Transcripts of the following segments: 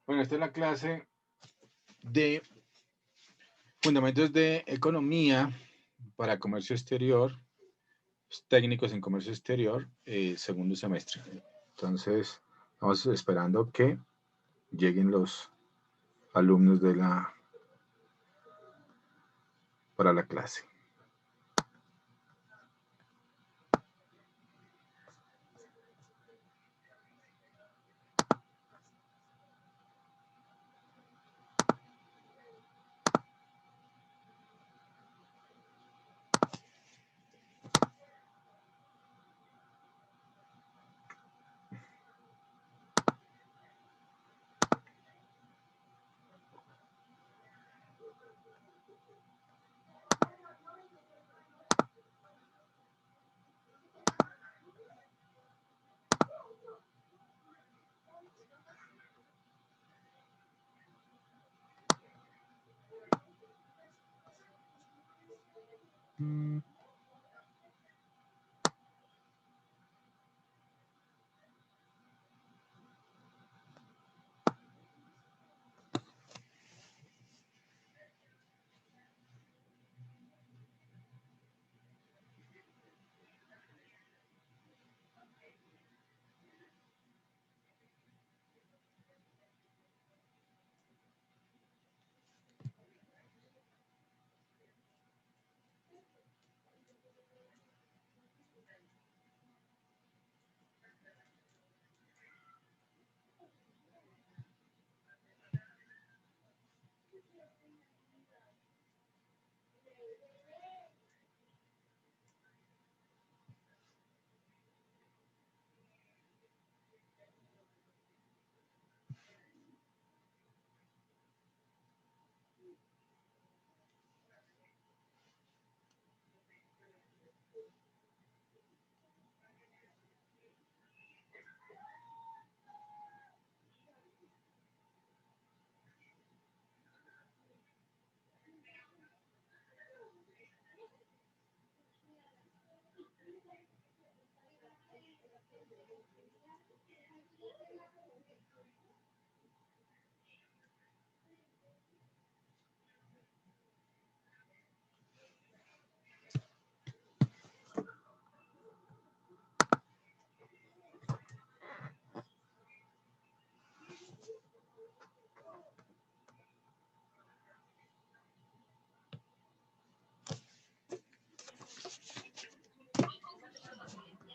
Bueno, esta es la clase de Fundamentos de Economía para Comercio Exterior, técnicos en comercio exterior, segundo semestre. Entonces, estamos esperando que lleguen los alumnos para la clase.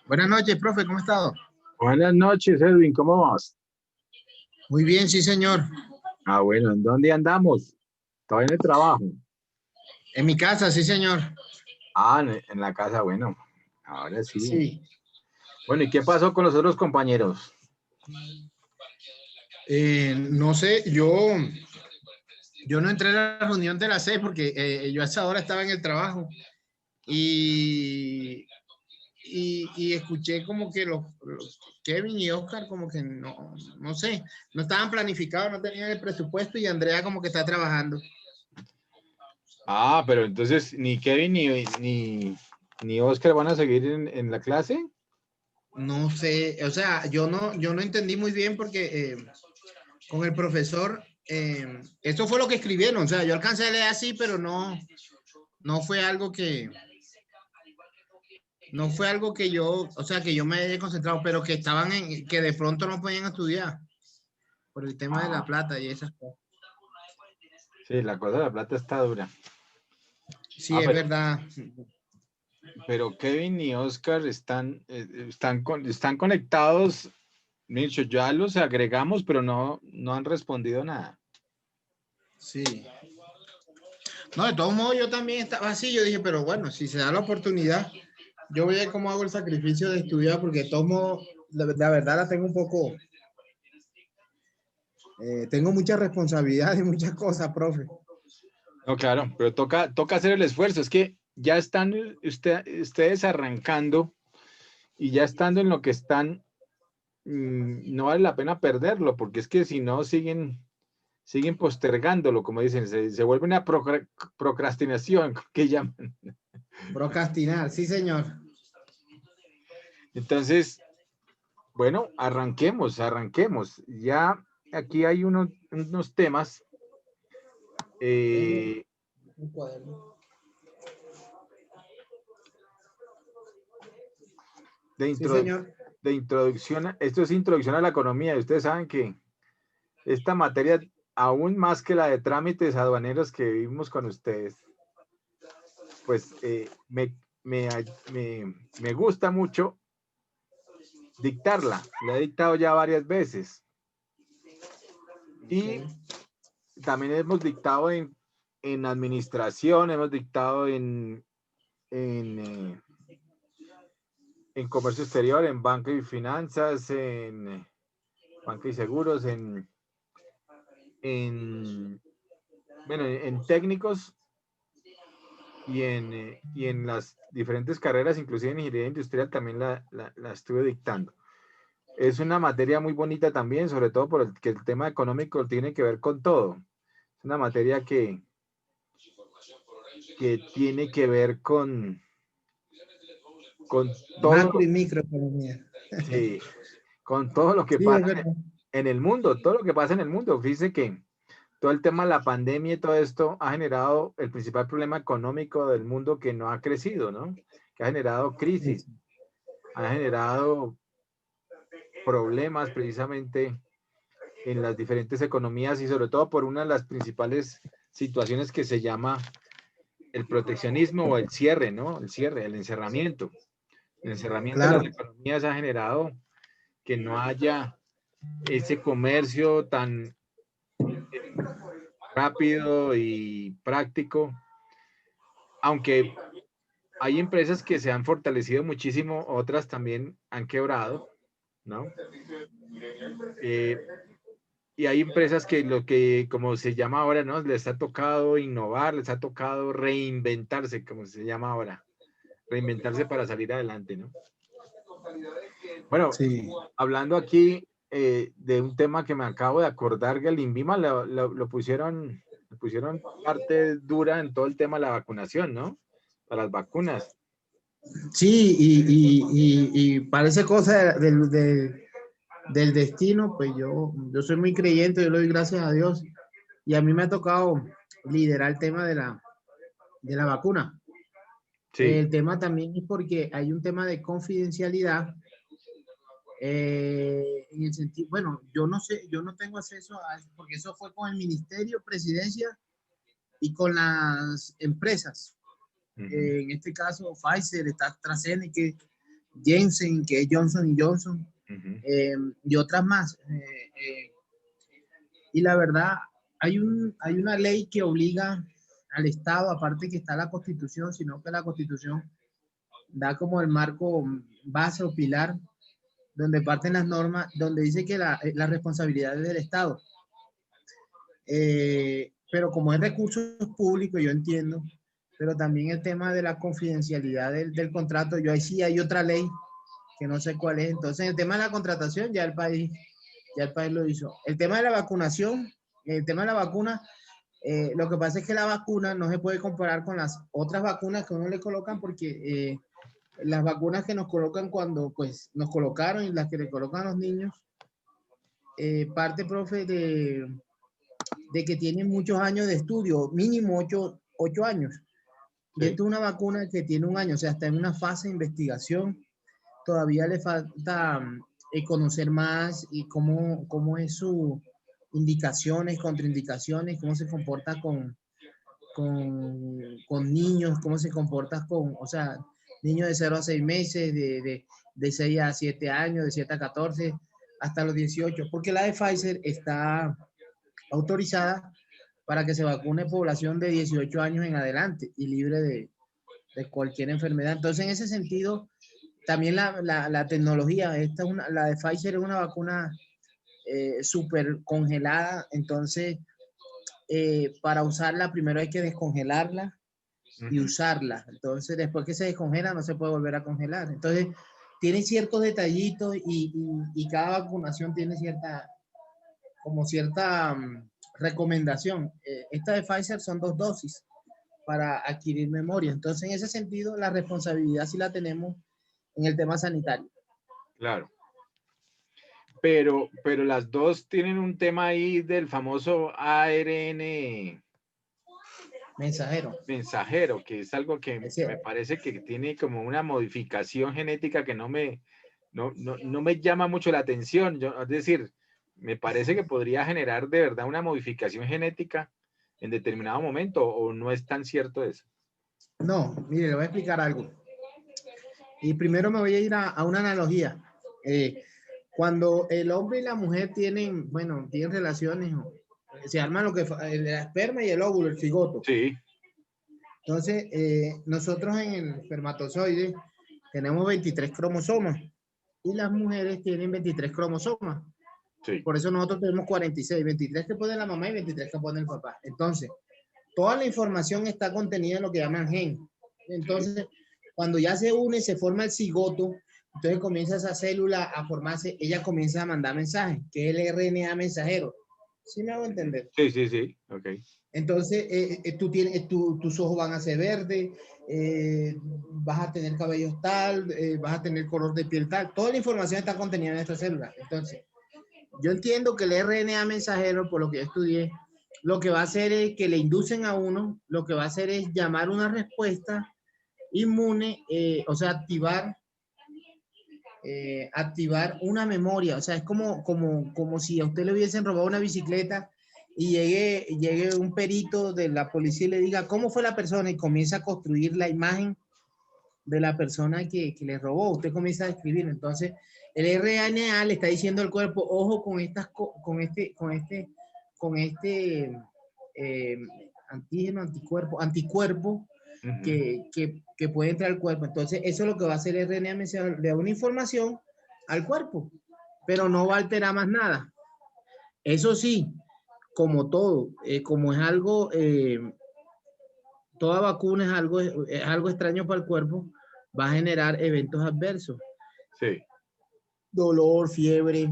Buenas noches, profe, ¿cómo ha estado? Buenas noches, Edwin, ¿cómo vas? Muy bien, sí, señor. Ah, bueno, ¿en dónde andamos? Estaba en el trabajo. En mi casa, sí, señor. Ah, en la casa, bueno, ahora sí. Sí. Bueno, ¿y qué pasó con los otros compañeros? No sé, yo no entré a la reunión de las 6 porque yo a esa hora estaba en el trabajo y, y escuché como que los Kevin y Oscar como que no sé, no estaban planificados, no tenían el presupuesto y Andrea como que está trabajando. Ah, pero entonces ni Kevin ni Oscar van a seguir en la clase. No sé, o sea, yo no entendí muy bien porque con el profesor, esto fue lo que escribieron, o sea, yo alcancé a leer así, pero no fue algo que, no fue algo que yo, o sea, que yo me haya concentrado, pero que estaban en, que de pronto no podían estudiar por el tema de la Ah, plata y esas cosas. sí, la cosa de la plata está dura. Sí, Ah, es verdad. pero Kevin y Oscar están conectados. Dicho, ya los agregamos, pero no han respondido nada. Sí. No, de todos modos yo también estaba así, yo dije, pero bueno, si se da la oportunidad, yo voy a ver cómo hago el sacrificio de estudiar, porque de todos modos, la verdad la tengo un poco, tengo mucha responsabilidad y muchas cosas, profe. No, claro, pero toca hacer el esfuerzo. Es que ya están ustedes arrancando y ya estando en lo que están, no vale la pena perderlo, porque es que si no siguen postergándolo, como dicen, se vuelve una procrastinación, que llaman. Procrastinar, sí, señor. Entonces, bueno, arranquemos. Ya aquí hay unos temas Un cuaderno. de, Sí, introdu señor. de introducción. Esto es introducción a la economía. Y ustedes saben que esta materia, aún más que la de trámites aduaneros que vimos con ustedes, pues me gusta mucho dictarla. La he dictado ya varias veces. Y Okay. también hemos dictado en administración, hemos dictado en comercio exterior, en banca y finanzas, en banca y seguros, en, bueno, en técnicos y en las diferentes carreras, inclusive en ingeniería industrial, también la estuve dictando. Es una materia muy bonita también, sobre todo porque el tema económico tiene que ver con todo. Es una materia que tiene que ver con todo, Macro y microeconomía. sí, con todo lo que Sí, es pasa verdad. en el mundo, todo lo que pasa en el mundo. Fíjese que todo el tema de la pandemia y todo esto ha generado el principal problema económico del mundo que no ha crecido, ¿no? Que ha generado crisis, ha generado problemas precisamente en las diferentes economías y sobre todo por una de las principales situaciones que se llama el proteccionismo o el cierre, ¿no? El cierre, el encerramiento. El encerramiento de Claro. las economías ha generado que no haya ese comercio tan rápido y práctico, aunque hay empresas que se han fortalecido muchísimo, otras también han quebrado, ¿no? Eh, y hay empresas que lo que, como se llama ahora, ¿no? Les ha tocado innovar, les ha tocado reinventarse, como se llama ahora, reinventarse para salir adelante, ¿no? Bueno, Sí. hablando aquí de un tema que me acabo de acordar, que el INVIMA lo pusieron parte dura en todo el tema de la vacunación, ¿no? Para las vacunas. Sí, y parece cosa del destino, pues yo soy muy creyente, yo le doy gracias a Dios. Y a mí me ha tocado liderar el tema de la vacuna. Sí. El tema también es porque hay un tema de confidencialidad. En el sentido, bueno, yo no sé, yo no tengo acceso a eso, porque eso fue con el Ministerio, Presidencia y con las empresas. Uh -huh. En este caso, Pfizer, está AstraZeneca, Janssen, que es Johnson y Johnson, Uh -huh. y otras más. Y la verdad, hay una ley que obliga al Estado, aparte que está la Constitución, sino que la Constitución da como el marco base o pilar donde parten las normas, donde dice que la responsabilidad es del Estado. Pero como es recursos públicos, yo entiendo, pero también el tema de la confidencialidad del contrato, yo ahí sí hay otra ley que no sé cuál es. Entonces, el tema de la contratación ya el país lo hizo. El tema de la vacunación, el tema de la vacuna, lo que pasa es que la vacuna no se puede comparar con las otras vacunas que uno le colocan porque las vacunas que nos colocan cuando pues nos colocaron y las que le colocan a los niños, parte, profe, de que tienen muchos años de estudio, mínimo 8 años. Y Sí. esto es una vacuna que tiene un año, o sea, está en una fase de investigación. Todavía le falta conocer más y cómo es su indicaciones, contraindicaciones, cómo se comporta con niños, cómo se comporta o sea, niños de 0 a 6 meses, de 6 a 7 años, de 7 a 14, hasta los 18, porque la de Pfizer está autorizada para que se vacune población de 18 años en adelante y libre de cualquier enfermedad. Entonces, en ese sentido, también la tecnología, la de Pfizer es una vacuna súper congelada, entonces para usarla primero hay que descongelarla Uh y -huh. usarla. Entonces, después que se descongela, no se puede volver a congelar. Entonces, tiene ciertos detallitos y cada vacunación tiene cierta recomendación. Esta de Pfizer son 2 dosis para adquirir memoria. Entonces, en ese sentido, la responsabilidad sí la tenemos en el tema sanitario. Claro. pero las dos tienen un tema ahí del famoso ARN mensajero. que es algo que Es me cierto. parece que tiene como una modificación genética que no me llama mucho la atención. Es decir, me parece que podría generar de verdad una modificación genética en determinado momento, o no es tan cierto eso. No, mire, le voy a explicar algo. Y primero me voy a ir a una analogía. Cuando el hombre y la mujer tienen, bueno, tienen relaciones, se arman lo que el esperma y el óvulo, el cigoto. Sí, Entonces, nosotros en el espermatozoide tenemos 23 cromosomas y las mujeres tienen 23 cromosomas. sí, Por eso nosotros tenemos 46, 23 que pone la mamá y 23 que pone el papá. Entonces, toda la información está contenida en lo que llaman gen. sí. Entonces, cuando ya se une, se forma el cigoto, entonces comienza esa célula a formarse, ella comienza a mandar mensajes, que es el RNA mensajero. ¿Sí me hago entender? Sí, sí, sí, ok. Entonces, tú tienes, tus ojos van a ser verdes, vas a tener cabellos tal, vas a tener color de piel tal. Toda la información está contenida en esta célula. Entonces, yo entiendo que el RNA mensajero, por lo que yo estudié, lo que va a hacer es que le inducen a uno, lo que va a hacer es llamar una respuesta inmune, o sea, activar una memoria. O sea, es como si a usted le hubiesen robado una bicicleta y llegue un perito de la policía y le diga cómo fue la persona y comienza a construir la imagen de la persona que le robó. Usted comienza a escribir. Entonces, el RNA le está diciendo al cuerpo, ojo con este antígeno, anticuerpo Ujú. que puede entrar al cuerpo. Entonces, eso es lo que va a hacer el RNA, le da una información al cuerpo, pero no va a alterar más nada. Eso sí, como todo, como es algo, toda vacuna es algo extraño para el cuerpo, va a generar eventos adversos. Sí, Dolor, fiebre,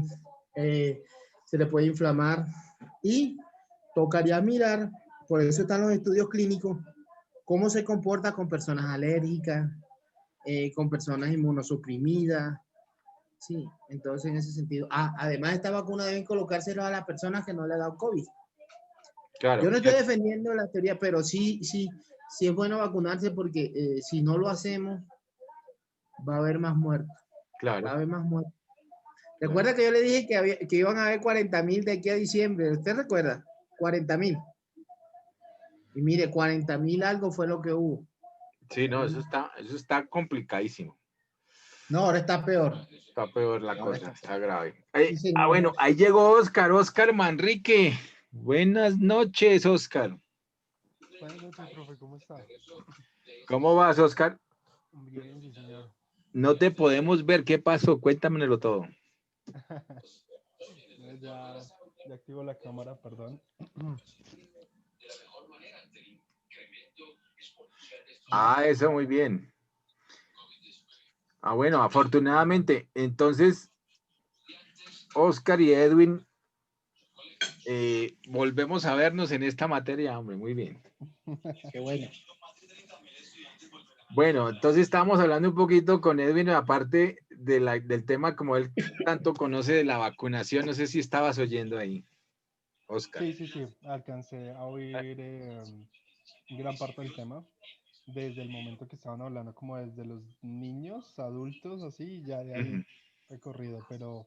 se le puede inflamar y tocaría mirar, por eso están los estudios clínicos, cómo se comporta con personas alérgicas, con personas inmunosuprimidas. Sí, entonces en ese sentido. Además, esta vacuna deben colocársela a las personas que no le ha dado COVID. Yo claro, no estoy defendiendo la teoría, pero sí es bueno vacunarse porque si no lo hacemos, va a haber más muertos. Va a claro, haber más muertos. claro. Recuerda que yo le dije que iban a haber 40,000 de aquí a diciembre. ¿Usted recuerda? 40,000. Y mire, 40,000 algo fue lo que hubo. Sí, no, eso está complicadísimo. No, ahora está peor. Está peor la Ahora cosa, está peor. está grave. Sí, señor. Bueno, ahí llegó Oscar Manrique. Buenas noches, Oscar. Buenas noches, profe, ¿cómo está? ¿Cómo vas, Oscar? Bien, sí, señor. No te podemos ver. ¿Qué pasó? Cuéntamelo todo. No, ya activo la cámara, perdón. Ah, eso muy bien. Ah, bueno, afortunadamente. Entonces, Oscar y Edwin, volvemos a vernos en esta materia, hombre. Muy bien. Qué bueno. Bueno, entonces estábamos hablando un poquito con Edwin, aparte del tema, como él tanto conoce de la vacunación. No sé si estabas oyendo ahí, Oscar. Sí, alcancé a oír gran parte del tema, desde el momento que estaban hablando como desde los niños, adultos, así, ya de Ujú. ahí recorrido, pero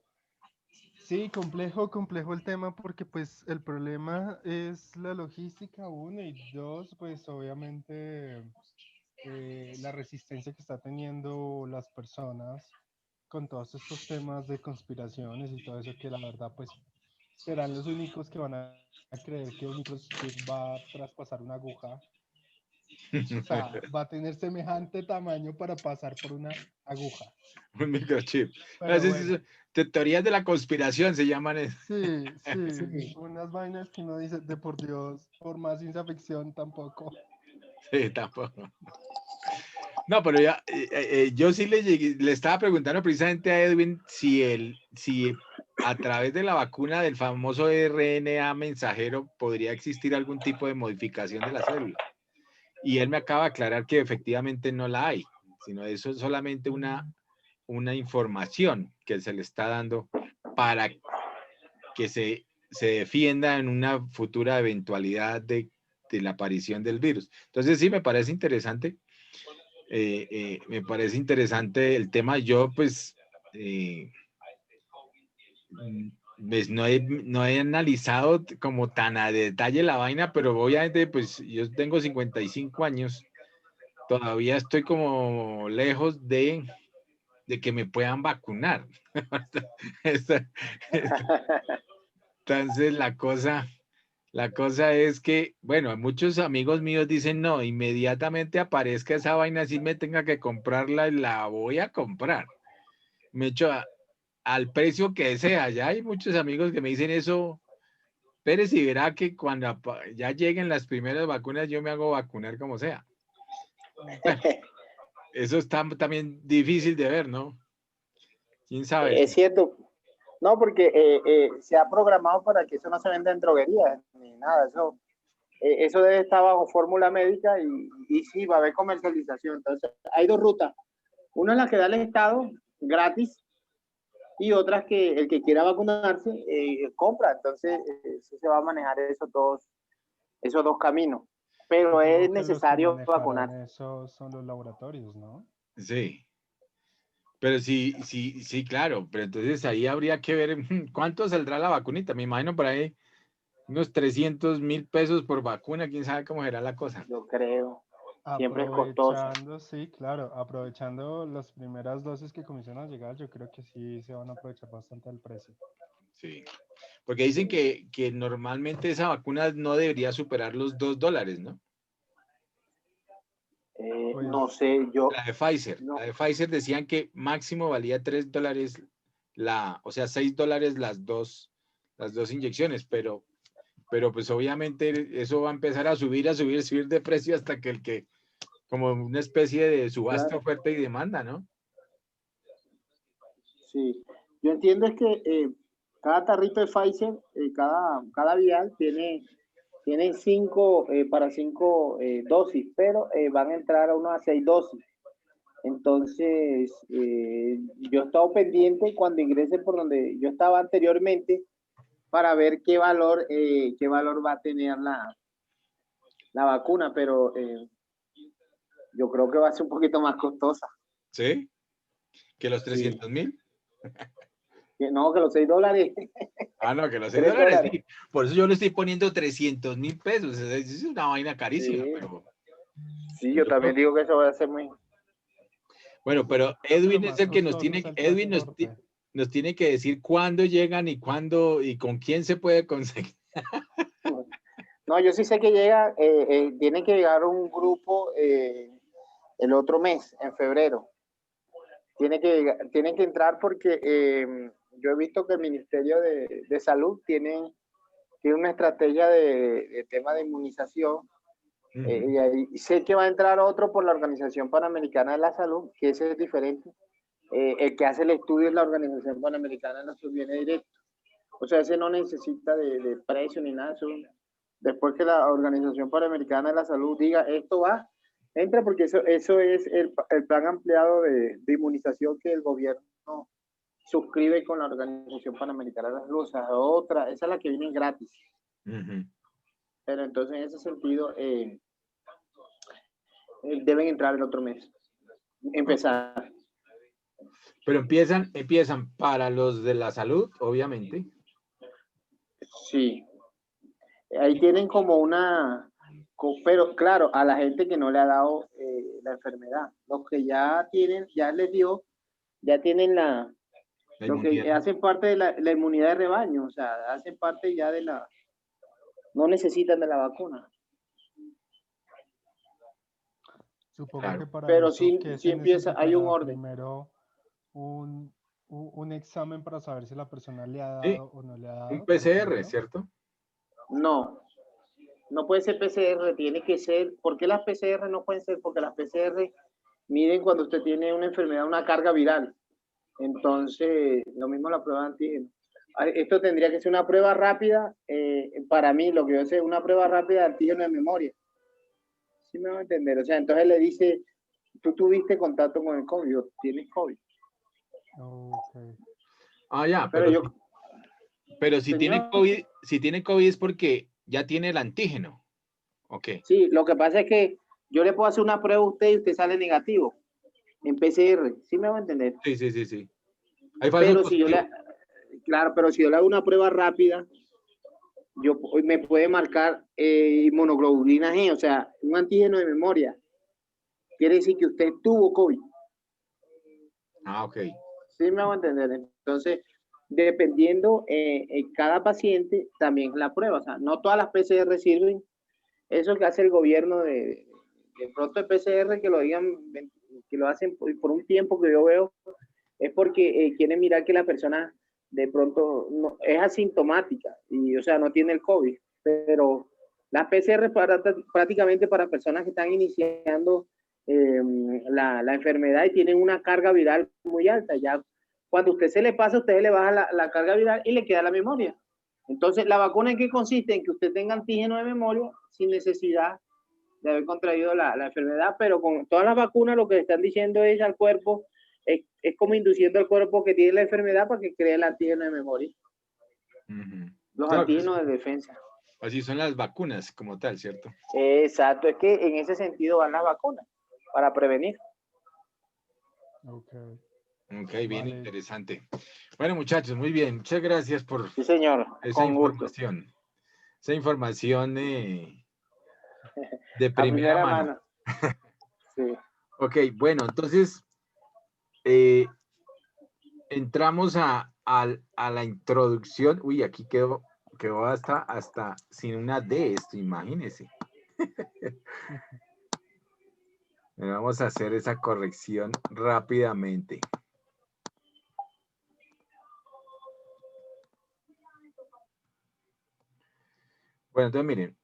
sí, complejo el tema porque pues el problema es la logística, uno, y dos, pues obviamente la resistencia que está teniendo las personas con todos estos temas de conspiraciones y todo eso que la verdad pues serán los únicos que van a creer que un microchip va a traspasar una aguja. O sea, va a tener semejante tamaño para pasar por una aguja. Un microchip. No, Pero bueno, teorías de la conspiración se llaman. sí, Sí. unas vainas que uno dice, de por Dios, por más ciencia ficción tampoco. Sí, tampoco. No, pero ya, yo sí le estaba preguntando precisamente a Edwin si a través de la vacuna del famoso RNA mensajero podría existir algún tipo de modificación de la célula. Y él me acaba de aclarar que efectivamente no la hay, sino eso es solamente una información que se le está dando para que se defienda en una futura eventualidad de la aparición del virus. Entonces sí, me parece interesante. Me parece interesante el tema. Yo pues, pues no he analizado como tan a detalle la vaina, pero obviamente pues yo tengo 55 años, todavía estoy como lejos de que me puedan vacunar. Entonces la cosa es que, bueno, muchos amigos míos dicen, no, inmediatamente aparezca esa vaina, si me tenga que comprarla, la voy a comprar. Me echo al precio que sea. Ya hay muchos amigos que me dicen eso. Pérez, y verá que cuando ya lleguen las primeras vacunas, yo me hago vacunar como sea. Bueno, eso está también difícil de ver, ¿no? ¿Quién sabe? Es cierto. No, porque se ha programado para que eso no se venda en droguerías ni nada. Eso debe estar bajo fórmula médica y sí, va a haber comercialización. Entonces, hay dos rutas. Una es la que da el Estado gratis y otras que el que quiera vacunarse compra. Entonces, sí se va a manejar esos dos caminos. Pero es Supongo que los que necesario manejarán vacunar. eso son los laboratorios, ¿no? Sí. Pero sí, claro, pero entonces ahí habría que ver cuánto saldrá la vacunita. Me imagino por ahí unos 300.000 pesos por vacuna, quién sabe cómo será la cosa. Yo creo. Siempre es costoso. Aprovechando, sí, claro, aprovechando las primeras dosis que comienzan a llegar, yo creo que sí se van a aprovechar bastante el precio. Sí, porque dicen que normalmente esa vacuna no debería superar los $2, ¿no? Pues, No sé, yo La de Pfizer, no. la de Pfizer decían que máximo valía $3 o sea, $6 las dos inyecciones, pero pues obviamente eso va a empezar a subir de precio hasta que como una especie de subasta, Claro. oferta y demanda, ¿no? Sí, yo entiendo es que cada tarrito de Pfizer, cada vial tiene para 5 dosis, pero van a entrar a uno a 6 dosis. Entonces, yo he estado pendiente cuando ingrese por donde yo estaba anteriormente para ver qué valor va a tener la vacuna, pero yo creo que va a ser un poquito más costosa. ¿Sí? ¿Que los 300.000? No, que los $6. Ah, no, que los $6, $3. sí. Por eso yo le estoy poniendo 300.000 pesos. Es una vaina carísima, Sí, pero sí, yo yo creo también digo que eso va a ser muy... bueno, pero creo que lo Edwin es más el que costoso es el Edwin transporte. nos tiene que decir cuándo llegan y cuándo y con quién se puede conseguir. No, yo sí sé que tiene que llegar un grupo el otro mes, en febrero. Tienen que entrar porque yo he visto que el Ministerio de Salud tiene una estrategia de tema de inmunización. Y ahí sé que va a entrar otro por la Organización Panamericana de la Salud, que ese es diferente. El que hace el estudio es la Organización Panamericana de la Salud, viene directo. O sea, ese no necesita de precio ni nada. Después que la Organización Panamericana de la Salud diga esto va, entra porque eso es el plan ampliado de inmunización que el gobierno suscribe con la Organización Panamericana de la Salud. O sea, esa es la que viene gratis. Pero entonces en ese sentido deben entrar el otro mes. Empezar. Pero empiezan para los de la salud, obviamente. Sí. Ahí tienen como pero claro, a la gente que no le ha dado la enfermedad. Los que ya les dio, ya tienen lo que hacen parte de la inmunidad de rebaño, o sea, hacen parte ya no necesitan de la vacuna. Supongo Claro. que para Pero eso, sí, ¿qué sí se empieza, hay un necesitará? orden. Primero, un examen para saber si la persona le ha Sí, dado o no le ha un dado, por PCR, ejemplo. ¿cierto? No puede ser PCR, tiene que ser. ¿Por qué las PCR no pueden ser? Porque las PCR miden cuando usted tiene una enfermedad, una carga viral. Entonces, lo mismo la prueba de antígeno. Esto tendría que ser una prueba rápida, para mí, lo que yo sé, una prueba rápida de antígeno de memoria. ¿Sí me va a entender? O sea, entonces le dice, tú tuviste contacto con el COVID, tienes COVID. Okay. Ah, ya, Pero pero yo, Pero si tiene Señor. COVID, si tiene COVID es porque ya tiene el antígeno. Ok. Sí, lo que pasa es que yo le puedo hacer una prueba a usted y usted sale negativo en PCR, ¿sí me va a entender? Sí, sí, sí, sí. Hay falsos Pero si yo positivos. claro, pero si yo le hago una prueba rápida, me puede marcar inmunoglobulina G, o sea, un antígeno de memoria. Quiere decir que usted tuvo COVID. Ah, ok. ¿Sí me va a entender? Entonces, dependiendo en cada paciente, también la prueba. O sea, no todas las PCR sirven. Eso que hace el gobierno de pronto de PCR, que lo digan, que lo hacen por un tiempo que yo veo, es porque quieren mirar que la persona de pronto no, es asintomática y, o sea, no tiene el COVID. Pero las PCR prácticamente para personas que están iniciando la enfermedad y tienen una carga viral muy alta. Ya cuando usted se le pasa, usted le baja la carga viral y le queda la memoria. Entonces, ¿la vacuna en qué consiste? En que usted tenga antígeno de memoria sin necesidad de haber contraído la enfermedad, pero con todas las vacunas lo que están diciendo es al cuerpo, es como induciendo al cuerpo que tiene la enfermedad para que cree el antígeno de memoria, los Claro, antígenos de defensa. así son las vacunas como tal, ¿cierto? Exacto, es que en ese sentido van las vacunas, para prevenir. Ok. Ok, bien Vale. interesante. Bueno, muchachos, muy bien. Muchas gracias por Sí, señor, esa con gusto. información. Esa información de A primera primera mano. mano. Sí. Ok, bueno, entonces entramos a la introducción. Uy, aquí quedó hasta sin una D esto, imagínense. Vamos a hacer esa corrección rápidamente. Bueno, entonces miren,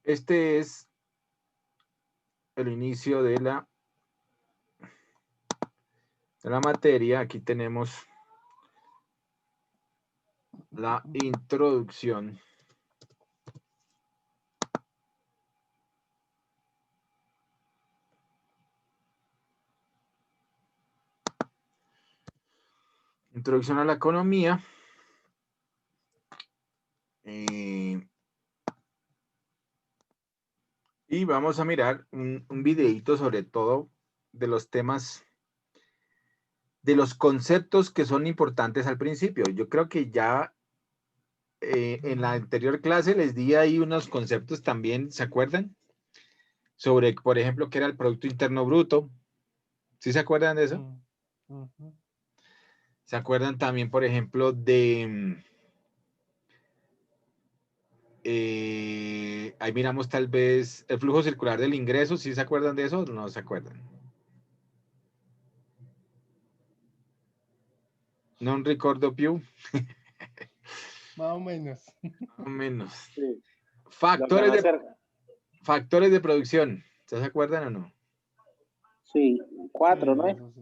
este es el inicio de la materia. Aquí tenemos la introducción. Introducción a la economía. Y vamos a mirar un videito sobre todo de los temas, de los conceptos que son importantes al principio. Yo creo que ya en la anterior clase les di ahí unos conceptos también, ¿se acuerdan? Sobre, por ejemplo, qué era el Producto Interno Bruto. ¿Sí se acuerdan de eso? ¿Se acuerdan también, por ejemplo, de... ahí miramos tal vez el flujo circular del ingreso? ¿Sí se acuerdan de eso o no se acuerdan? Non ricordo più. Más o menos. Más o menos. Sí. Factores de producción. ¿Se acuerdan o no? Sí, 4, Sí, ¿no es? eso sí.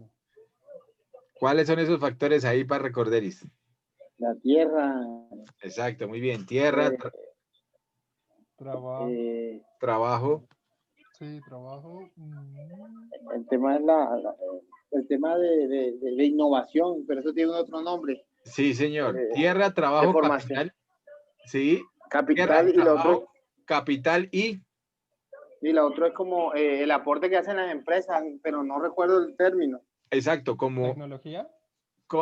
¿Cuáles son esos factores ahí para recorderis? La tierra, Exacto, muy bien. Tierra, Trabajo. trabajo. Sí, trabajo. el tema es el tema de innovación, pero eso tiene otro nombre. Sí, señor. Eh, Tierra, de trabajo, formación. capital. Sí. Tierra, Capital y lo trabajo, otro, capital y... y lo otro es como el aporte que hacen las empresas, pero no recuerdo el término. Exacto, como... Tecnología.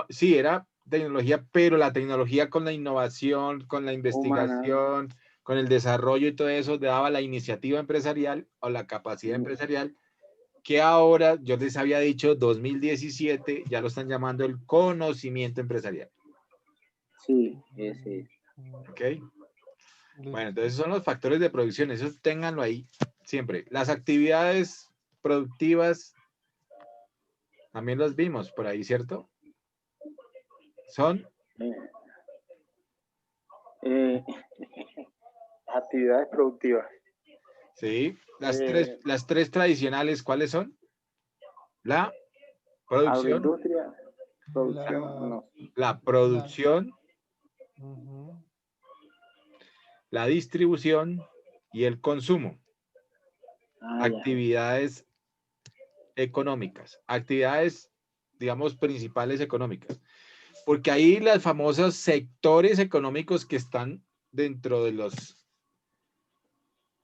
Sí, era tecnología, pero la tecnología con la innovación, con la Humana. investigación, con el desarrollo y todo eso, daba la iniciativa empresarial o la capacidad empresarial, que ahora, yo les había dicho, 2017, ya lo están llamando el conocimiento empresarial. Sí, sí. ¿Ok? Listo. Bueno, entonces son los factores de producción, eso ténganlo ahí siempre. Las actividades productivas, también los vimos por ahí, ¿cierto? Son Actividades productivas. sí, las tres tradicionales, ¿cuáles son? La producción, Agroindustria, producción, no. la producción, la distribución y el consumo. Actividades económicas, actividades, digamos, principales económicas. porque ahí los famosos sectores económicos que están dentro de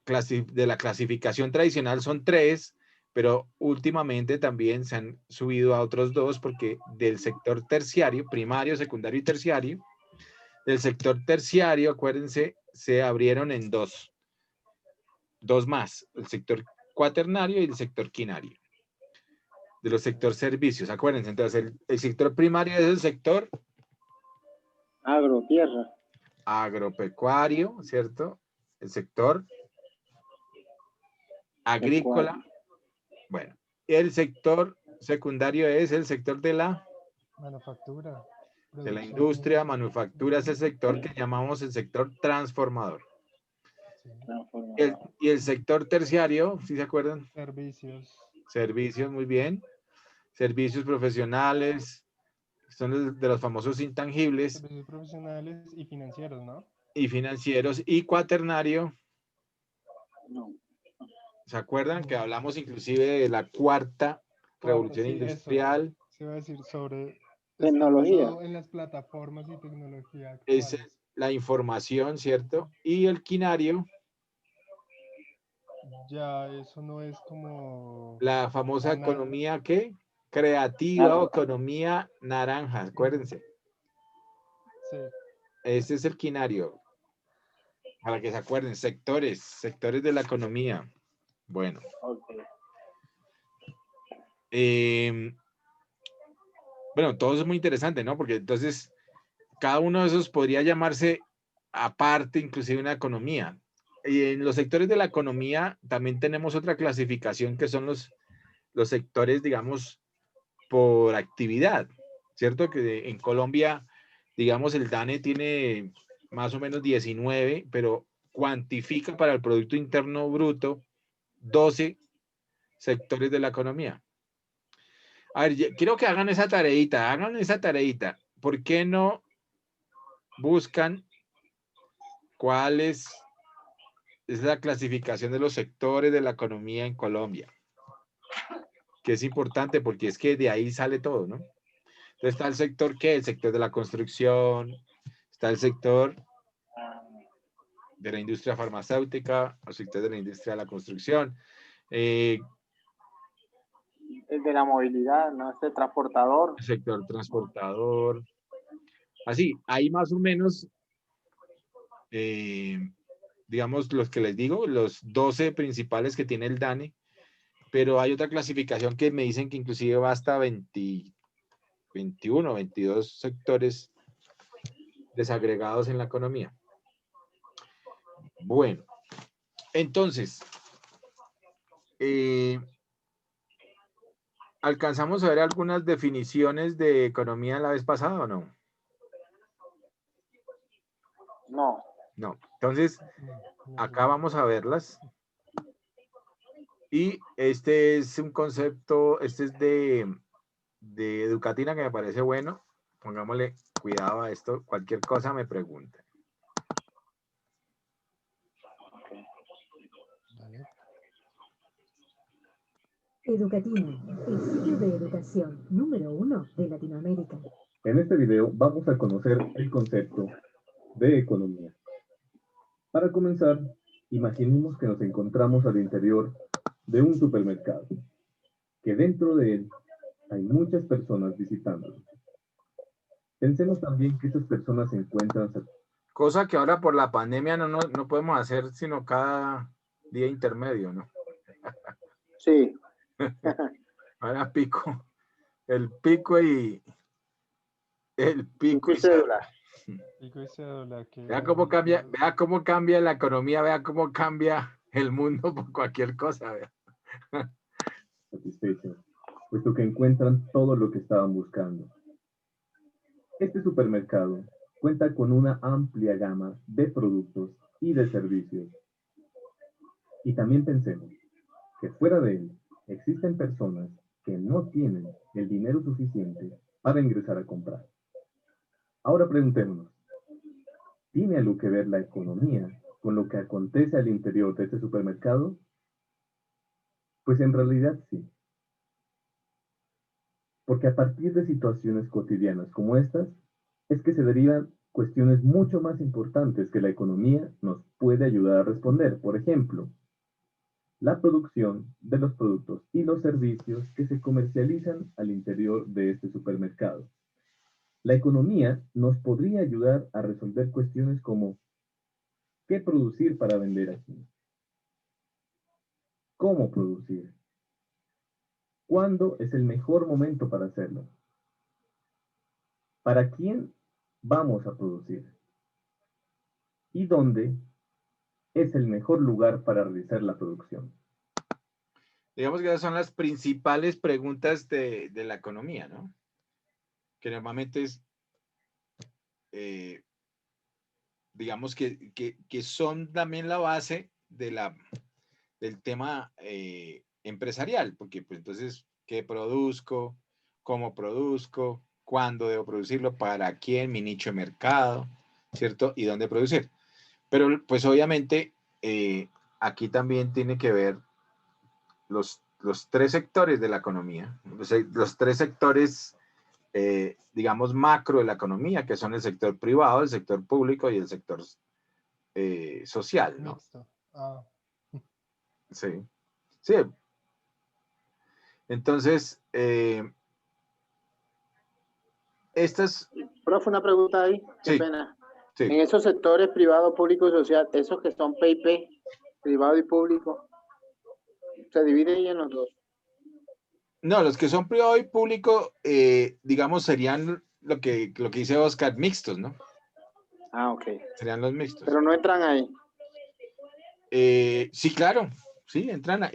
de la clasificación tradicional son 3, pero últimamente también se han subido a otros 2 porque del sector terciario, primario, secundario y terciario, del sector terciario, acuérdense, se abrieron en dos más, el sector cuaternario y el sector quinario. De los sectores servicios, acuérdense, entonces el sector primario es el sector Agrotierra. agropecuario, ¿cierto? El sector agrícola. Bueno, el sector secundario es el sector de la Manufactura. de la Producción industria, industrial. manufactura, es el sector que llamamos el sector transformador. Sí. Y el sector terciario, ¿sí se acuerdan? Servicios. Servicios, muy bien. Servicios profesionales, son de los famosos intangibles. Servicios profesionales y financieros, ¿no? Y financieros. Y cuaternario, No. ¿se acuerdan que hablamos inclusive de la cuarta revolución Sí, industrial? eso. Se va a decir sobre... Está Tecnología. basado en las plataformas y tecnología Es actuales. la información, ¿cierto? Y el quinario, Ya, eso no es como... la famosa Ana- economía, ¿qué? Creativa o economía naranja, acuérdense. Sí. Este es el quinario, para que se acuerden, sectores de la economía. Bueno. Okay. Bueno, todo eso es muy interesante, ¿no? Porque entonces cada uno de esos podría llamarse aparte, inclusive una economía. Y en los sectores de la economía también tenemos otra clasificación que son los sectores, digamos, por actividad, ¿cierto? Que en Colombia, digamos, el DANE tiene más o menos 19, pero cuantifica para el Producto Interno Bruto 12 sectores de la economía. A ver, quiero que hagan esa tareita. ¿Por qué no buscan cuál es la clasificación de los sectores de la economía en Colombia? Que es importante porque es que de ahí sale todo, ¿no? Entonces está el sector, ¿qué? El sector de la construcción, está el sector de la industria farmacéutica, el sector de la industria de la construcción, El de la movilidad, ¿no? Este transportador. el sector transportador. Así, ahí más o menos, digamos, los que les digo, los 12 principales que tiene el DANE, pero hay otra clasificación que me dicen que inclusive va hasta 20, 21, 22 sectores desagregados en la economía. Bueno, entonces, ¿alcanzamos a ver algunas definiciones de economía la vez pasada o no? No. No. Entonces, acá vamos a verlas. Y este es un concepto, este es de Educatina que me parece bueno. Pongámosle cuidado a esto. Cualquier cosa me pregunta. Vale. Educatina, el sitio de educación número 1 de Latinoamérica. En este video vamos a conocer el concepto de economía. Para comenzar, imaginemos que nos encontramos al interior de un supermercado, que dentro de él hay muchas personas visitándolo. Pensemos también que esas personas se encuentran... Cosa que ahora por la pandemia no podemos hacer sino cada día intermedio, ¿no? Sí. Ahora pico. El pico y Cédula. Pico y cédula. Que vea cómo cambia la economía, vea cómo cambia el mundo por cualquier cosa, vea. satisfechos, puesto que encuentran todo lo que estaban buscando. Este supermercado cuenta con una amplia gama de productos y de servicios. Y también pensemos que fuera de él existen personas que no tienen el dinero suficiente para ingresar a comprar. Ahora preguntémonos, ¿tiene algo que ver la economía con lo que acontece al interior de este supermercado? Pues en realidad sí. Porque a partir de situaciones cotidianas como estas, es que se derivan cuestiones mucho más importantes que la economía nos puede ayudar a responder. Por ejemplo, la producción de los productos y los servicios que se comercializan al interior de este supermercado. La economía nos podría ayudar a resolver cuestiones como ¿qué producir para vender aquí? ¿Cómo producir? ¿Cuándo es el mejor momento para hacerlo? ¿Para quién vamos a producir? ¿Y dónde es el mejor lugar para realizar la producción? Digamos que esas son las principales preguntas de la economía, ¿no? Que normalmente es, digamos que son también la base del tema empresarial, porque pues entonces, ¿qué produzco? ¿Cómo produzco? ¿Cuándo debo producirlo? ¿Para quién? Mi nicho de mercado, ¿cierto? ¿Y dónde producir? Pero pues obviamente aquí también tiene que ver los tres sectores de la economía, los tres sectores, digamos, macro de la economía, que son el sector privado, el sector público y el sector social, ¿no? Mixto. Ah, Sí, sí. Entonces, estas, Profe, una pregunta ahí, qué sí, pena. sí. En esos sectores privado, público y social, esos que son PIP, privado y público, se divide ahí en los dos. No, los que son privado y público, digamos, serían lo que dice Oscar, mixtos, ¿no? Ah, ok. Serían los mixtos. Pero no entran ahí. Sí, claro, sí, entran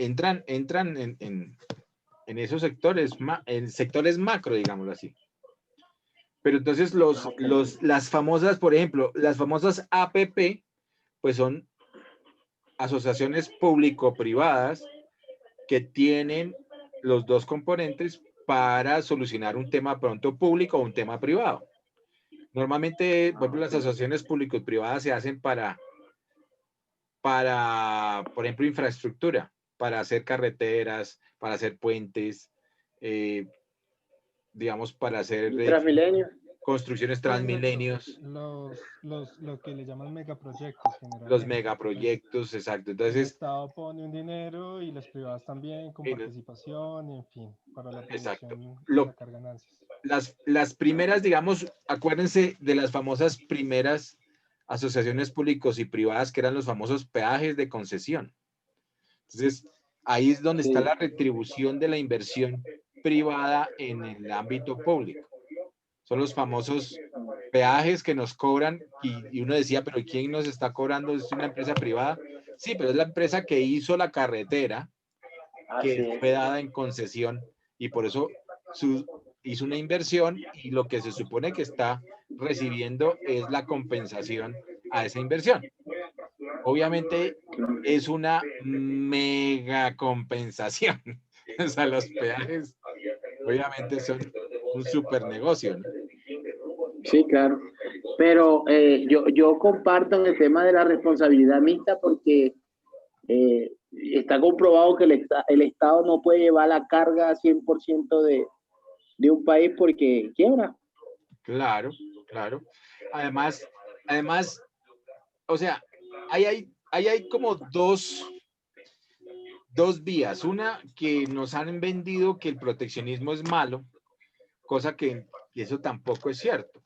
en esos sectores, en sectores macro, digámoslo así. Pero entonces las famosas, por ejemplo, las famosas APP, pues son asociaciones público-privadas que tienen los dos componentes para solucionar un tema pronto público o un tema privado. Normalmente, por ejemplo, las asociaciones público-privadas se hacen para, por ejemplo, infraestructura, para hacer carreteras, para hacer puentes, digamos, para hacer Transmilenio. construcciones transmilenios, lo que le llaman megaproyectos los generalmente. megaproyectos, exacto. El Entonces, Estado pone un dinero y las privadas también con participación, en fin, para la exacto. producción y sacar ganancias. Las primeras, digamos, acuérdense de las famosas primeras asociaciones públicos y privadas que eran los famosos peajes de concesión. Entonces, ahí es donde está la retribución de la inversión privada en el ámbito público. Son los famosos peajes que nos cobran y uno decía, pero ¿quién nos está cobrando? ¿Es una empresa privada? Sí, pero es la empresa que hizo la carretera, que fue dada en concesión y por eso hizo una inversión y lo que se supone que está recibiendo es la compensación a esa inversión. Obviamente es una mega compensación. O sea, los peajes obviamente son un super negocio, ¿no? Sí, claro. Pero yo comparto en el tema de la responsabilidad mixta porque está comprobado que el Estado no puede llevar la carga 100% de un país porque quiebra. Claro, claro. Además, o sea, ahí hay como dos vías. Una, que nos han vendido que el proteccionismo es malo, cosa que eso tampoco es cierto.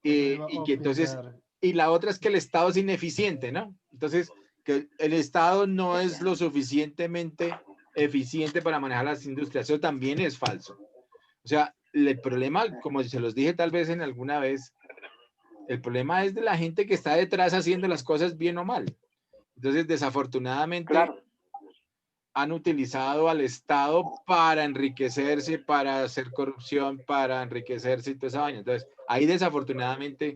Y que entonces, y la otra es que el Estado es ineficiente, ¿no? Entonces, que el Estado no es lo suficientemente eficiente para manejar las industrias. Eso también es falso. O sea, el problema, como se los dije tal vez en alguna vez, el problema es de la gente que está detrás haciendo las cosas bien o mal. Entonces, desafortunadamente, han utilizado al Estado para enriquecerse, para hacer corrupción, para enriquecerse y toda esa vaina. Entonces, ahí desafortunadamente,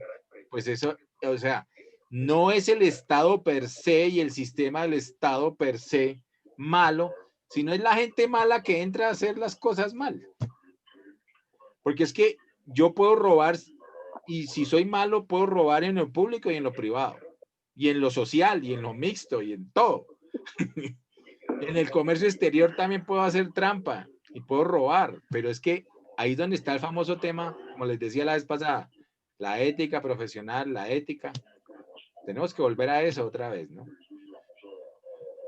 pues eso, o sea, no es el Estado per se y el sistema del Estado per se malo, sino es la gente mala que entra a hacer las cosas mal. Porque es que yo puedo robar, y si soy malo, puedo robar en lo público y en lo privado, y en lo social, y en lo mixto, y en todo. En el comercio exterior también puedo hacer trampa y puedo robar, pero es que ahí es donde está el famoso tema, como les decía la vez pasada, La ética profesional, la ética. Tenemos que volver a eso otra vez, ¿no?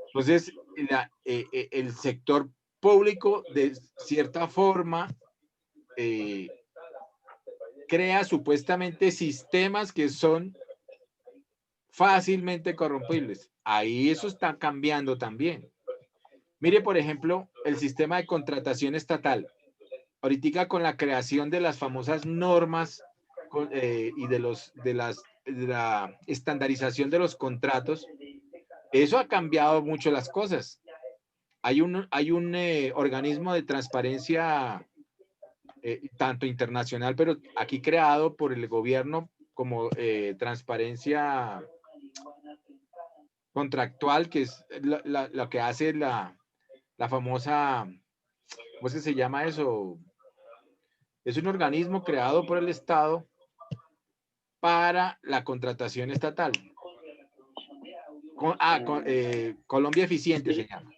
Entonces, el sector público, de cierta forma, crea supuestamente sistemas que son fácilmente corrompibles. Ahí eso está cambiando también. Mire, por ejemplo, el sistema de contratación estatal. Ahorita con la creación de las famosas normas y de la estandarización de los contratos, eso ha cambiado mucho las cosas. Hay un organismo de transparencia tanto internacional, pero aquí creado por el gobierno como transparencia contractual, que es lo que hace la famosa, ¿cómo es que se llama eso? Es un organismo creado por el Estado para la contratación estatal. Colombia Eficiente se llama.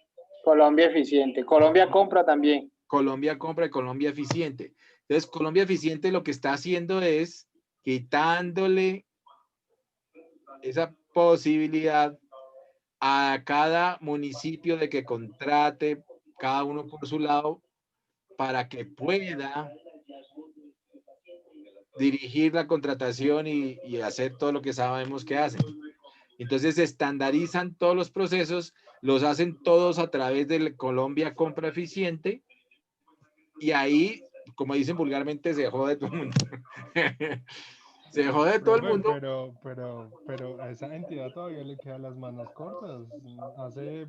Colombia Eficiente. Colombia Compra también. Colombia Compra y Colombia Eficiente. Entonces, Colombia Eficiente lo que está haciendo es quitándole esa posibilidad a cada municipio de que contrate cada uno por su lado para que pueda dirigir la contratación y hacer todo lo que sabemos que hacen. Entonces se estandarizan todos los procesos, los hacen todos a través de Colombia Compra Eficiente y ahí, como dicen vulgarmente, se jode todo el mundo. Se jode todo el mundo. Pero a esa entidad todavía le quedan las manos cortas. Hace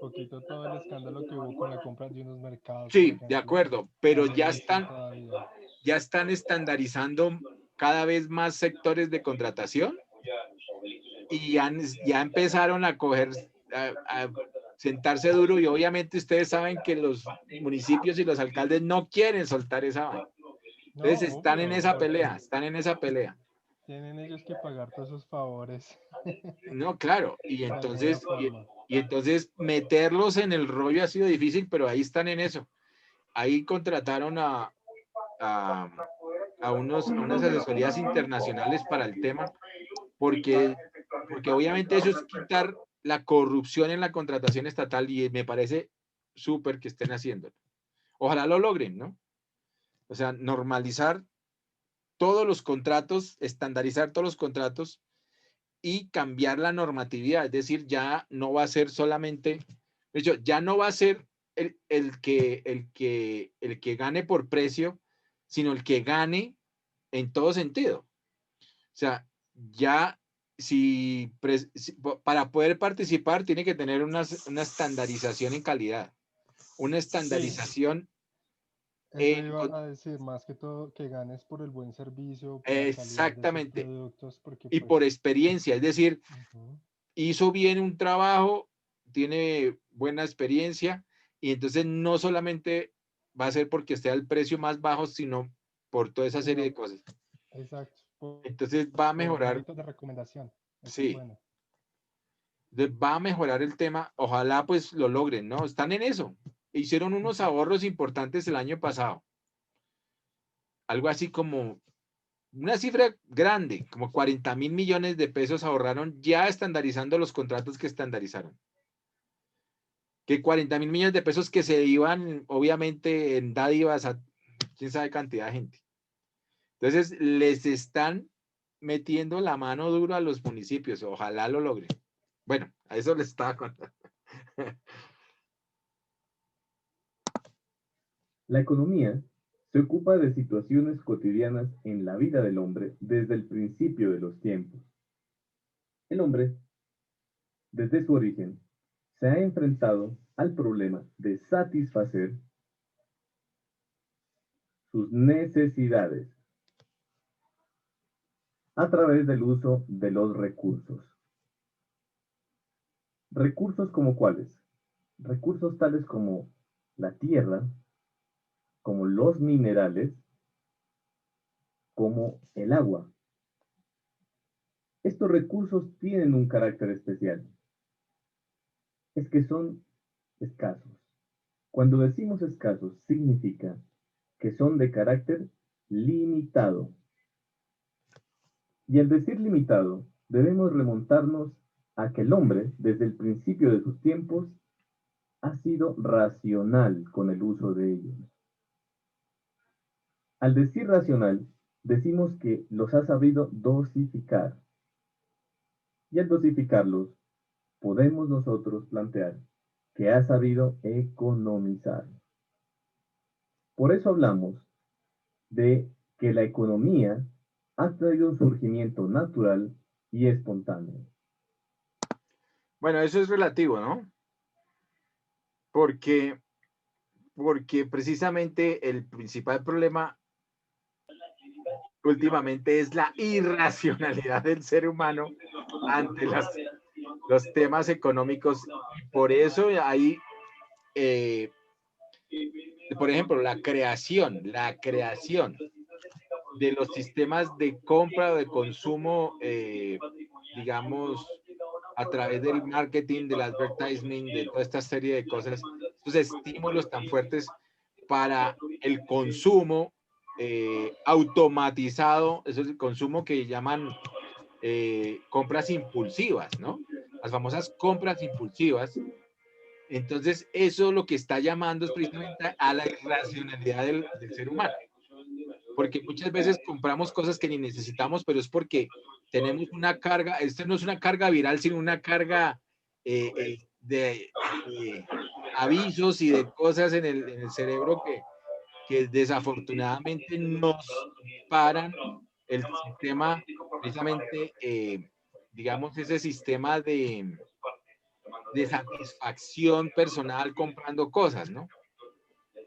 poquito todo el escándalo que hubo con la compra de unos mercados, por Sí, de ejemplo, acuerdo, pero hace mucho todavía. ya están estandarizando cada vez más sectores de contratación y ya empezaron a coger, a sentarse duro y obviamente ustedes saben que los municipios y los alcaldes no quieren soltar esa vaina. No, Entonces están en obvio, esa porque pelea, están en esa pelea. tienen ellos que pagar todos esos favores. No, claro, De alguna forma. y entonces meterlos en el rollo ha sido difícil, pero ahí están en eso. Ahí contrataron a unas asesorías internacionales para el tema, porque obviamente eso es quitar la corrupción en la contratación estatal y me parece súper que estén haciéndolo. Ojalá lo logren, ¿no? O sea, normalizar todos los contratos, estandarizar todos los contratos y cambiar la normatividad, es decir, ya no va a ser solamente, de hecho, ya no va a ser el que gane por precio, sino el que gane en todo sentido. O sea, ya para poder participar tiene que tener una estandarización en calidad, una estandarización Eso iba a decir, más que todo, que ganes por el buen servicio, por la calidad de sus exactamente, productos, porque y pues... por experiencia, es decir, Ujú. hizo bien un trabajo, tiene buena experiencia y entonces no solamente va a ser porque esté al precio más bajo, sino por toda esa serie de cosas. Exacto. Entonces va a Por mejorar, mérito de recomendación. Eso es sí, bueno. va a mejorar el tema, ojalá pues lo logren, ¿no? Están en eso. Hicieron unos ahorros importantes el año pasado. Algo así como una cifra grande, como 40.000 millones de pesos ahorraron ya estandarizando los contratos que estandarizaron. Que 40.000 millones de pesos que se iban obviamente en dádivas a quién sabe cantidad de gente. Entonces les están metiendo la mano dura a los municipios. Ojalá lo logren. Bueno, a eso les estaba contando. La economía se ocupa de situaciones cotidianas en la vida del hombre desde el principio de los tiempos. El hombre, desde su origen, se ha enfrentado al problema de satisfacer sus necesidades a través del uso de los recursos. ¿Recursos como cuáles? Recursos tales como la tierra, como los minerales, como el agua. Estos recursos tienen un carácter especial. Es que son escasos. Cuando decimos escasos, significa que son de carácter limitado. Y al decir limitado, debemos remontarnos a que el hombre, desde el principio de sus tiempos, ha sido racional con el uso de ellos. Al decir racional, decimos que los ha sabido dosificar. Y al dosificarlos, podemos nosotros plantear que ha sabido economizar. Por eso hablamos de que la economía ha traído un surgimiento natural y espontáneo. Bueno, eso es relativo, ¿no? Porque precisamente el principal problema últimamente es la irracionalidad del ser humano ante los temas económicos. Por eso hay, por ejemplo, la creación de los sistemas de compra o de consumo, digamos, a través del marketing, del advertising, de toda esta serie de cosas, estos estímulos tan fuertes para el consumo automatizado, eso es el consumo que llaman compras impulsivas, ¿no? Las famosas compras impulsivas. Entonces, eso lo que está llamando es precisamente a la irracionalidad del ser humano. Porque muchas veces compramos cosas que ni necesitamos, pero es porque tenemos una carga, esto no es una carga viral, sino una carga de avisos y de cosas en el cerebro que desafortunadamente nos paran el sistema, precisamente, digamos, ese sistema de satisfacción personal comprando cosas, ¿no?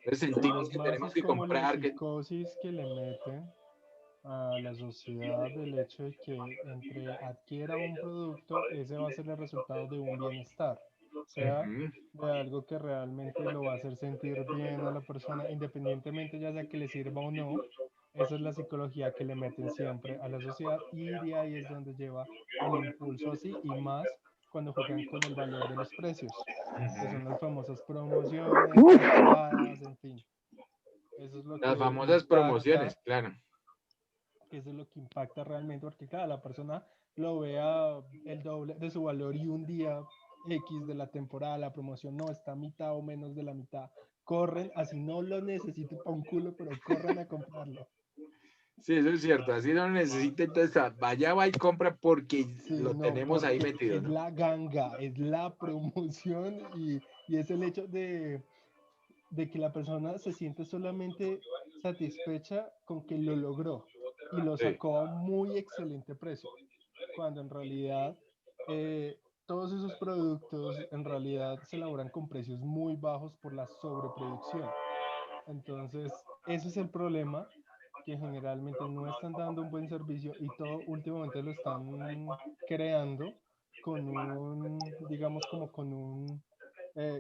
Entonces sentimos que tenemos que Como la comprar. psicosis que le meten a la sociedad del hecho de que entre adquiera un producto, ese va a ser el resultado de un bienestar, sea de algo que realmente lo va a hacer sentir bien a la persona, independientemente ya sea que le sirva o no. Esa es la psicología que le meten siempre a la sociedad y de ahí es donde lleva el impulso así y más cuando juegan con el valor de los precios, que son las famosas promociones, temporadas, en fin. Eso es lo Las que famosas impacta, promociones, claro. eso es lo que impacta realmente, porque cada persona lo vea el doble de su valor y un día X de la temporada, la promoción no está a mitad o menos de la mitad. Corren, así no lo necesito para un culo, pero corran a comprarlo. Sí, eso es cierto. Así no necesita, entonces vaya, va y compra porque Sí, lo no, tenemos ahí porque metido, es ¿no? la ganga, es la promoción y es el hecho de que la persona se siente solamente satisfecha con que lo logró y lo Sí. sacó a un muy excelente precio, cuando en realidad todos esos productos en realidad se elaboran con precios muy bajos por la sobreproducción. Entonces, ese es el problema, que generalmente no están dando un buen servicio y todo últimamente lo están creando con digamos como con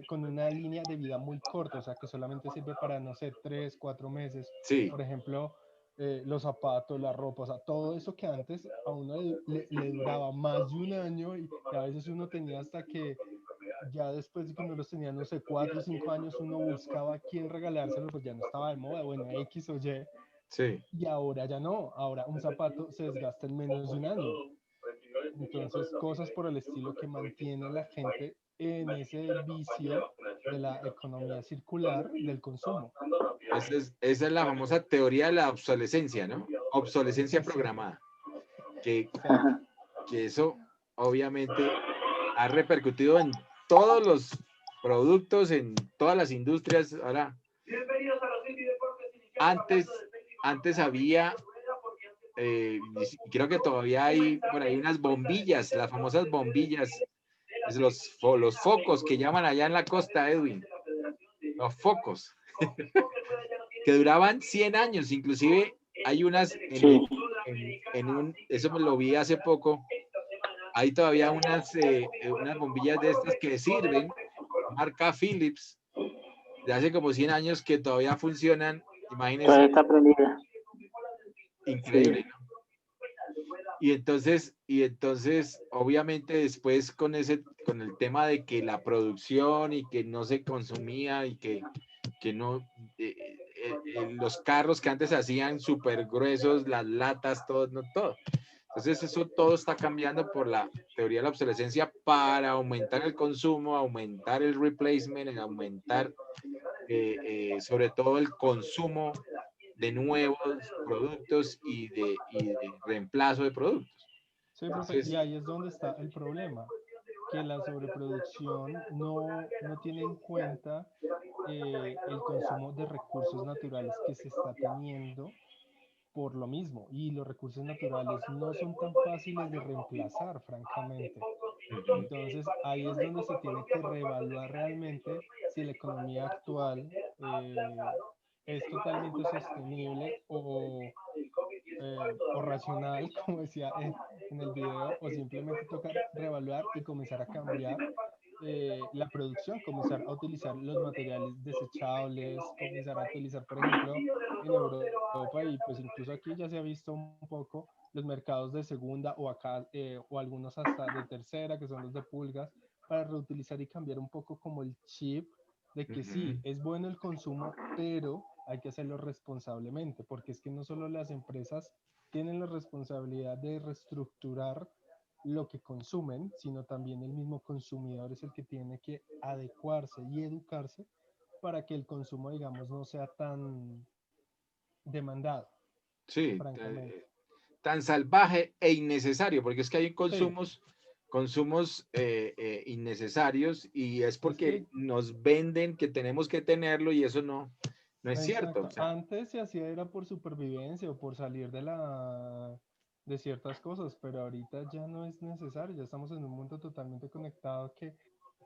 una línea de vida muy corta, o sea, que solamente sirve para, no sé, 3, 4 meses. Sí. Por ejemplo, los zapatos, la ropa, o sea, todo eso que antes a uno le duraba más de un año y a veces uno tenía hasta que ya después de que uno los tenía, no sé, 4 o 5 años, uno buscaba a quién regalárselo, pues ya no estaba de moda, bueno, X o Y, Sí. y ahora ya no, ahora un zapato se desgasta en menos de un año. Entonces, cosas por el estilo que mantiene a la gente en ese vicio de la economía circular del consumo. Esa es la famosa teoría de la obsolescencia, ¿no? Obsolescencia Sí, programada. Que exacto. eso obviamente ha repercutido en todos los productos, en todas las industrias. Ahora, antes había, creo que todavía hay por ahí unas bombillas, las famosas bombillas, los focos que llaman allá en la costa, Edwin, los focos, que duraban 100 años, inclusive hay unas eso me lo vi hace poco, hay todavía unas bombillas de estas que sirven, marca Philips, de hace como 100 años que todavía funcionan, imagínense. Todavía está prendida. Increíble, Sí. ¿no? Y entonces, obviamente después con el tema de que la producción y que no se consumía y que no, los carros que antes hacían súper gruesos, las latas, todo, no todo. Entonces eso todo está cambiando por la teoría de la obsolescencia para aumentar el consumo, aumentar el replacement, aumentar sobre todo el consumo de nuevos productos y de reemplazo de productos. Sí, profe, y Entonces, ahí es donde está el problema, que la sobreproducción no tiene en cuenta el consumo de recursos naturales que se está teniendo por lo mismo, y los recursos naturales no son tan fáciles de reemplazar, francamente. Entonces, ahí es donde se tiene que reevaluar realmente si la economía actual es totalmente sostenible o racional, como decía en el video, o simplemente toca reevaluar y comenzar a cambiar la producción, comenzar a utilizar los materiales desechables, comenzar a utilizar, por ejemplo, en Europa y pues incluso aquí ya se ha visto un poco los mercados de segunda o acá o algunos hasta de tercera, que son los de pulgas, para reutilizar y cambiar un poco como el chip de que sí, es bueno el consumo, pero hay que hacerlo responsablemente, porque es que no solo las empresas tienen la responsabilidad de reestructurar lo que consumen, sino también el mismo consumidor es el que tiene que adecuarse y educarse para que el consumo, digamos, no sea tan demandado, sí, francamente. tan salvaje e innecesario, porque es que hay Sí, consumos innecesarios y es es porque que, nos venden que tenemos que tenerlo y eso no es cierto. O exacto, sea, antes se hacía era por supervivencia o por salir de ciertas cosas, pero ahorita ya no es necesario, ya estamos en un mundo totalmente conectado que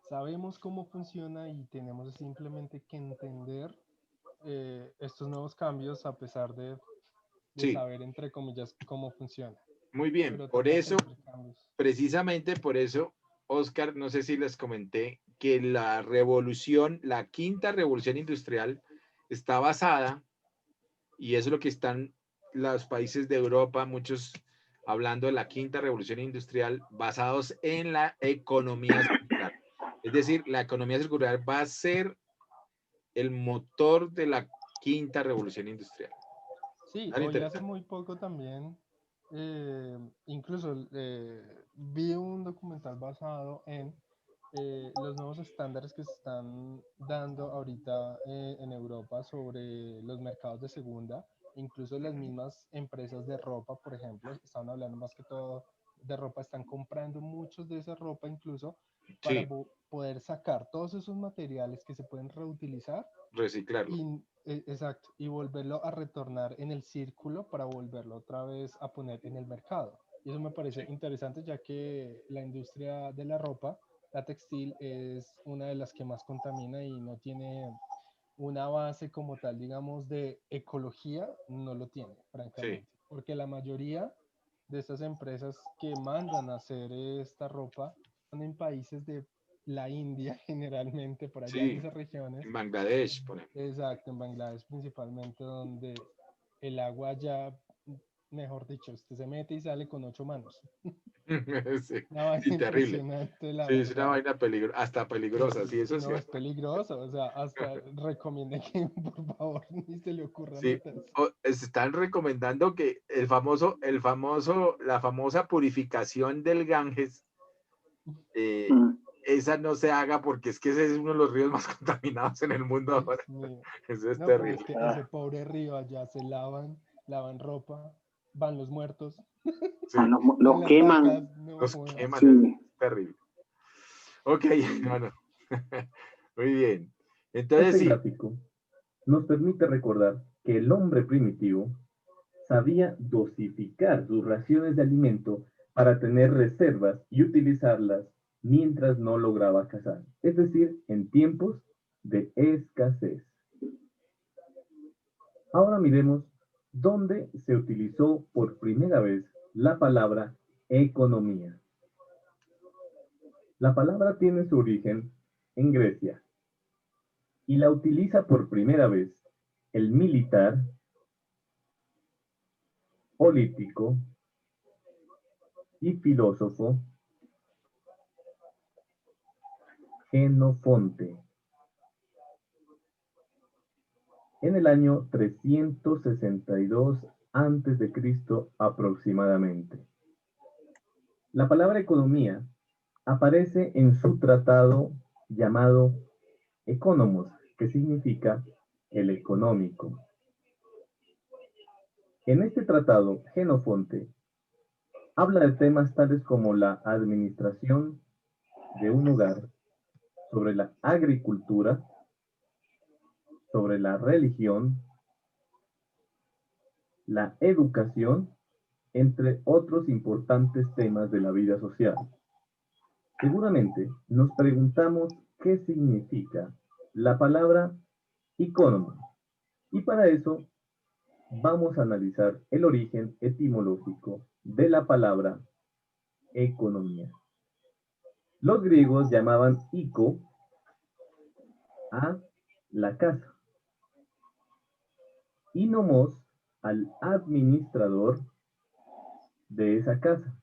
sabemos cómo funciona y tenemos simplemente que entender estos nuevos cambios a pesar de sí, saber, entre comillas, cómo funciona. muy bien. Pero Por toca eso, tener cambios. precisamente por eso, Oscar, no sé si les comenté que la revolución, la quinta revolución industrial, está basada, y eso es lo que están los países de Europa, muchos hablando de la quinta revolución industrial, basados en la economía circular. Es decir, la economía circular va a ser el motor de la quinta revolución industrial. Sí, Tan hoy hace interesante. muy poco también, incluso vi un documental basado en los nuevos estándares que se están dando ahorita en Europa sobre los mercados de segunda. Incluso las mismas empresas de ropa, por ejemplo, están hablando más que todo de ropa, están comprando muchos de esa ropa incluso para Sí, poder sacar todos esos materiales que se pueden reutilizar reciclarlo. y, exacto, y volverlo a retornar en el círculo para volverlo otra vez a poner en el mercado. Y eso me parece Sí, interesante ya que la industria de la ropa, la textil, es una de las que más contamina y no tiene una base como tal, digamos, de ecología, no lo tiene, sí, francamente. Porque la mayoría de estas empresas que mandan a hacer esta ropa son en países de la India, generalmente, por allá en sí. esas regiones. En Bangladesh, por ejemplo. Exacto, en Bangladesh principalmente, donde el agua ya, mejor dicho, usted se mete y sale con 8 manos. Sí, Una vaina sí, terrible. impresionante, la Sí, es una verdad. vaina hasta peligrosa, sí, eso es No, es cierto. peligroso, o sea, hasta recomienda que por favor ni se le ocurra Sí, meterse. están recomendando que la famosa purificación del Ganges, eh, Mm. esa no se haga porque es que ese es uno de los ríos más contaminados en el mundo ahora. Dios mío. Eso es No, porque es terrible. que ese Ah, pobre río allá se lavan ropa, van los muertos, Sí, lo van las queman. vacas, no los jodas. queman, es Sí. terrible. Ok, bueno, muy bien. Entonces Este sí, gráfico nos permite recordar que el hombre primitivo sabía dosificar sus raciones de alimento para tener reservas y utilizarlas mientras no lograba cazar, es decir, en tiempos de escasez. Ahora miremos dónde se utilizó por primera vez la palabra economía. La palabra tiene su origen en Grecia y la utiliza por primera vez el militar, político y filósofo Jenofonte en el año 362 a.C. aproximadamente. La palabra economía aparece en su tratado llamado Economos, que significa el económico. En este tratado, Jenofonte habla de temas tales como la administración de un hogar, sobre la agricultura, sobre la religión, la educación, entre otros importantes temas de la vida social. Seguramente nos preguntamos qué significa la palabra economy, y para eso vamos a analizar el origen etimológico de la palabra economía. Los griegos llamaban ico a la casa y nomos al administrador de esa casa.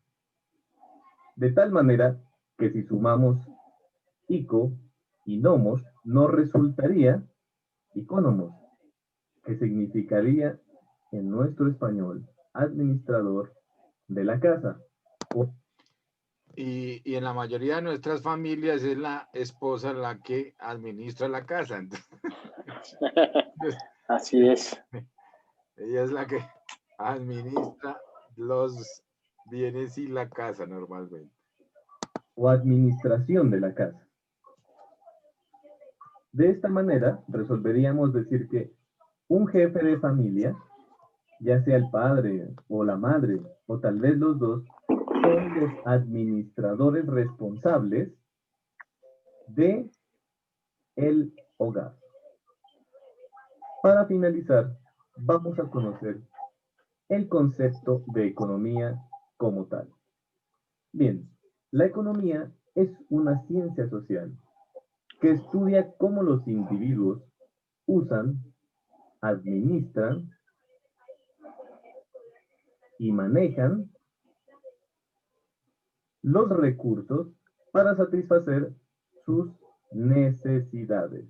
De tal manera que si sumamos ico y nomos, nos resultaría economos, que significaría en nuestro español administrador de la casa. Y en la mayoría de nuestras familias es la esposa la que administra la casa. Entonces, Así es. ella es la que administra los bienes y la casa normalmente. O administración de la casa. De esta manera, resolveríamos decir que un jefe de familia, ya sea el padre o la madre, o tal vez los dos, son los administradores responsables de el hogar. Para finalizar, vamos a conocer el concepto de economía como tal. Bien, la economía es una ciencia social que estudia cómo los individuos usan, administran y manejan los recursos para satisfacer sus necesidades.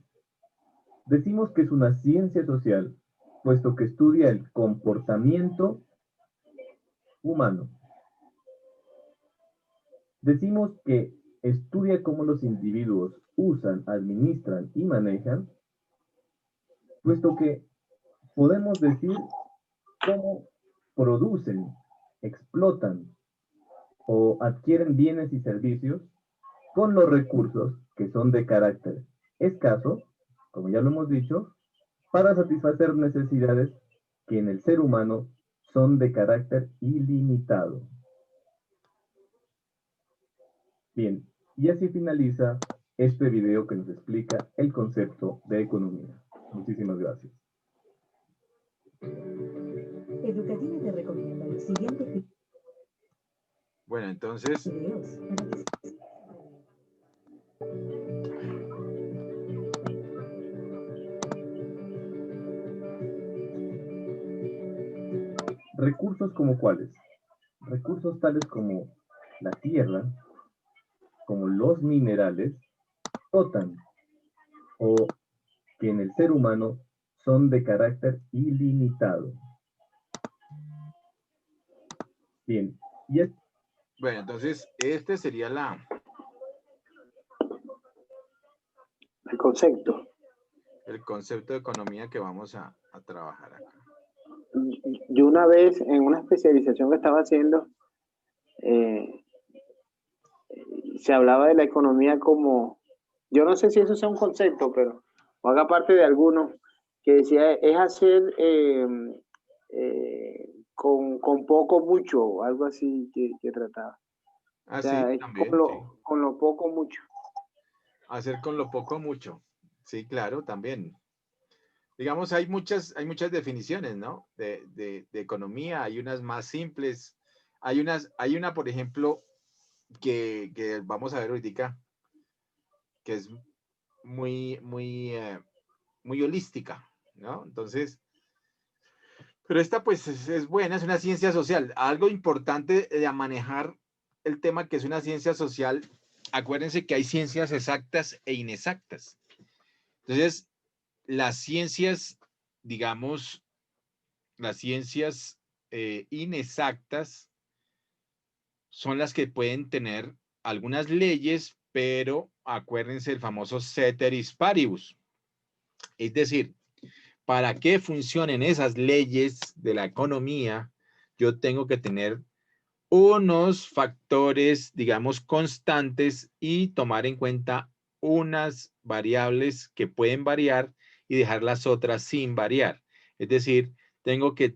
Decimos que es una ciencia social, puesto que estudia el comportamiento humano. Decimos que estudia cómo los individuos usan, administran y manejan, puesto que podemos decir cómo producen, explotan o adquieren bienes y servicios con los recursos que son de carácter escaso, como ya lo hemos dicho, para satisfacer necesidades que en el ser humano son de carácter ilimitado. Bien, y así finaliza este video que nos explica el concepto de economía. Muchísimas gracias. Educativa te recomienda los siguientes Bueno, entonces, videos para que Recursos como cuáles? Recursos tales como la tierra, como los minerales, flotan o que en el ser humano son de carácter ilimitado. Bien, y es bueno, entonces, este sería El concepto. el concepto de economía que vamos a trabajar acá. Yo una vez en una especialización que estaba haciendo, se hablaba de la economía como, yo no sé si eso sea un concepto, pero o haga parte de alguno, que decía es hacer con poco mucho, algo así que trataba. Ah, O sea, sí, es también, sí. con lo poco mucho. Hacer con lo poco mucho. Sí, claro, también. Digamos, hay muchas definiciones, ¿no? De economía, hay unas más simples, hay una, por ejemplo, que vamos a ver ahorita, que es muy holística, ¿no? Entonces, pero esta pues es buena, es una ciencia social. Algo importante de manejar el tema que es una ciencia social, acuérdense que hay ciencias exactas e inexactas. Entonces, las ciencias, digamos, las ciencias inexactas son las que pueden tener algunas leyes, pero acuérdense del famoso ceteris paribus. Es decir, para que funcionen esas leyes de la economía, yo tengo que tener unos factores, digamos, constantes y tomar en cuenta unas variables que pueden variar y dejar las otras sin variar. Es decir, tengo que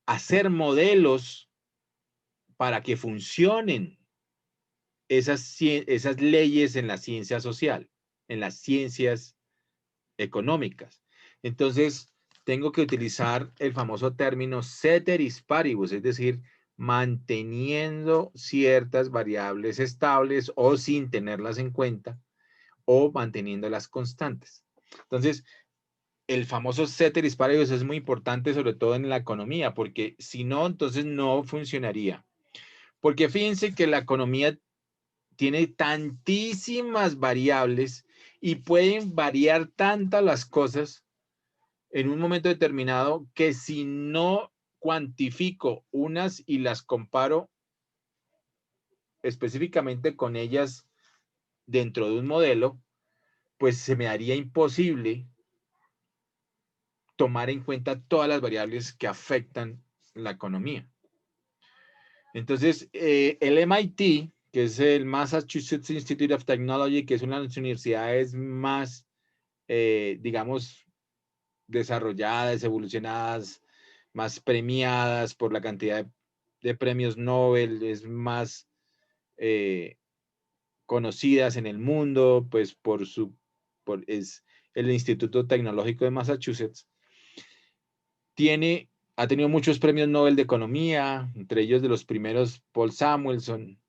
hacer modelos para que funcionen esas leyes en la ciencia social, en las ciencias económicas. Entonces, tengo que utilizar el famoso término ceteris paribus, es decir, manteniendo ciertas variables estables o sin tenerlas en cuenta o manteniéndolas constantes. Entonces, el famoso ceteris paribus es muy importante, sobre todo en la economía, porque si no, entonces no funcionaría. Porque fíjense que la economía tiene tantísimas variables y pueden variar tantas las cosas en un momento determinado que si no cuantifico unas y las comparo específicamente con ellas dentro de un modelo, pues se me haría imposible tomar en cuenta todas las variables que afectan la economía. Entonces, el MIT, que es el Massachusetts Institute of Technology, que es una de las universidades más, digamos, desarrolladas, evolucionadas, más premiadas por la cantidad de premios Nobel, es más conocidas en el mundo, pues es el Instituto Tecnológico de Massachusetts. Ha tenido muchos premios Nobel de Economía, entre ellos de los primeros Paul Samuelson.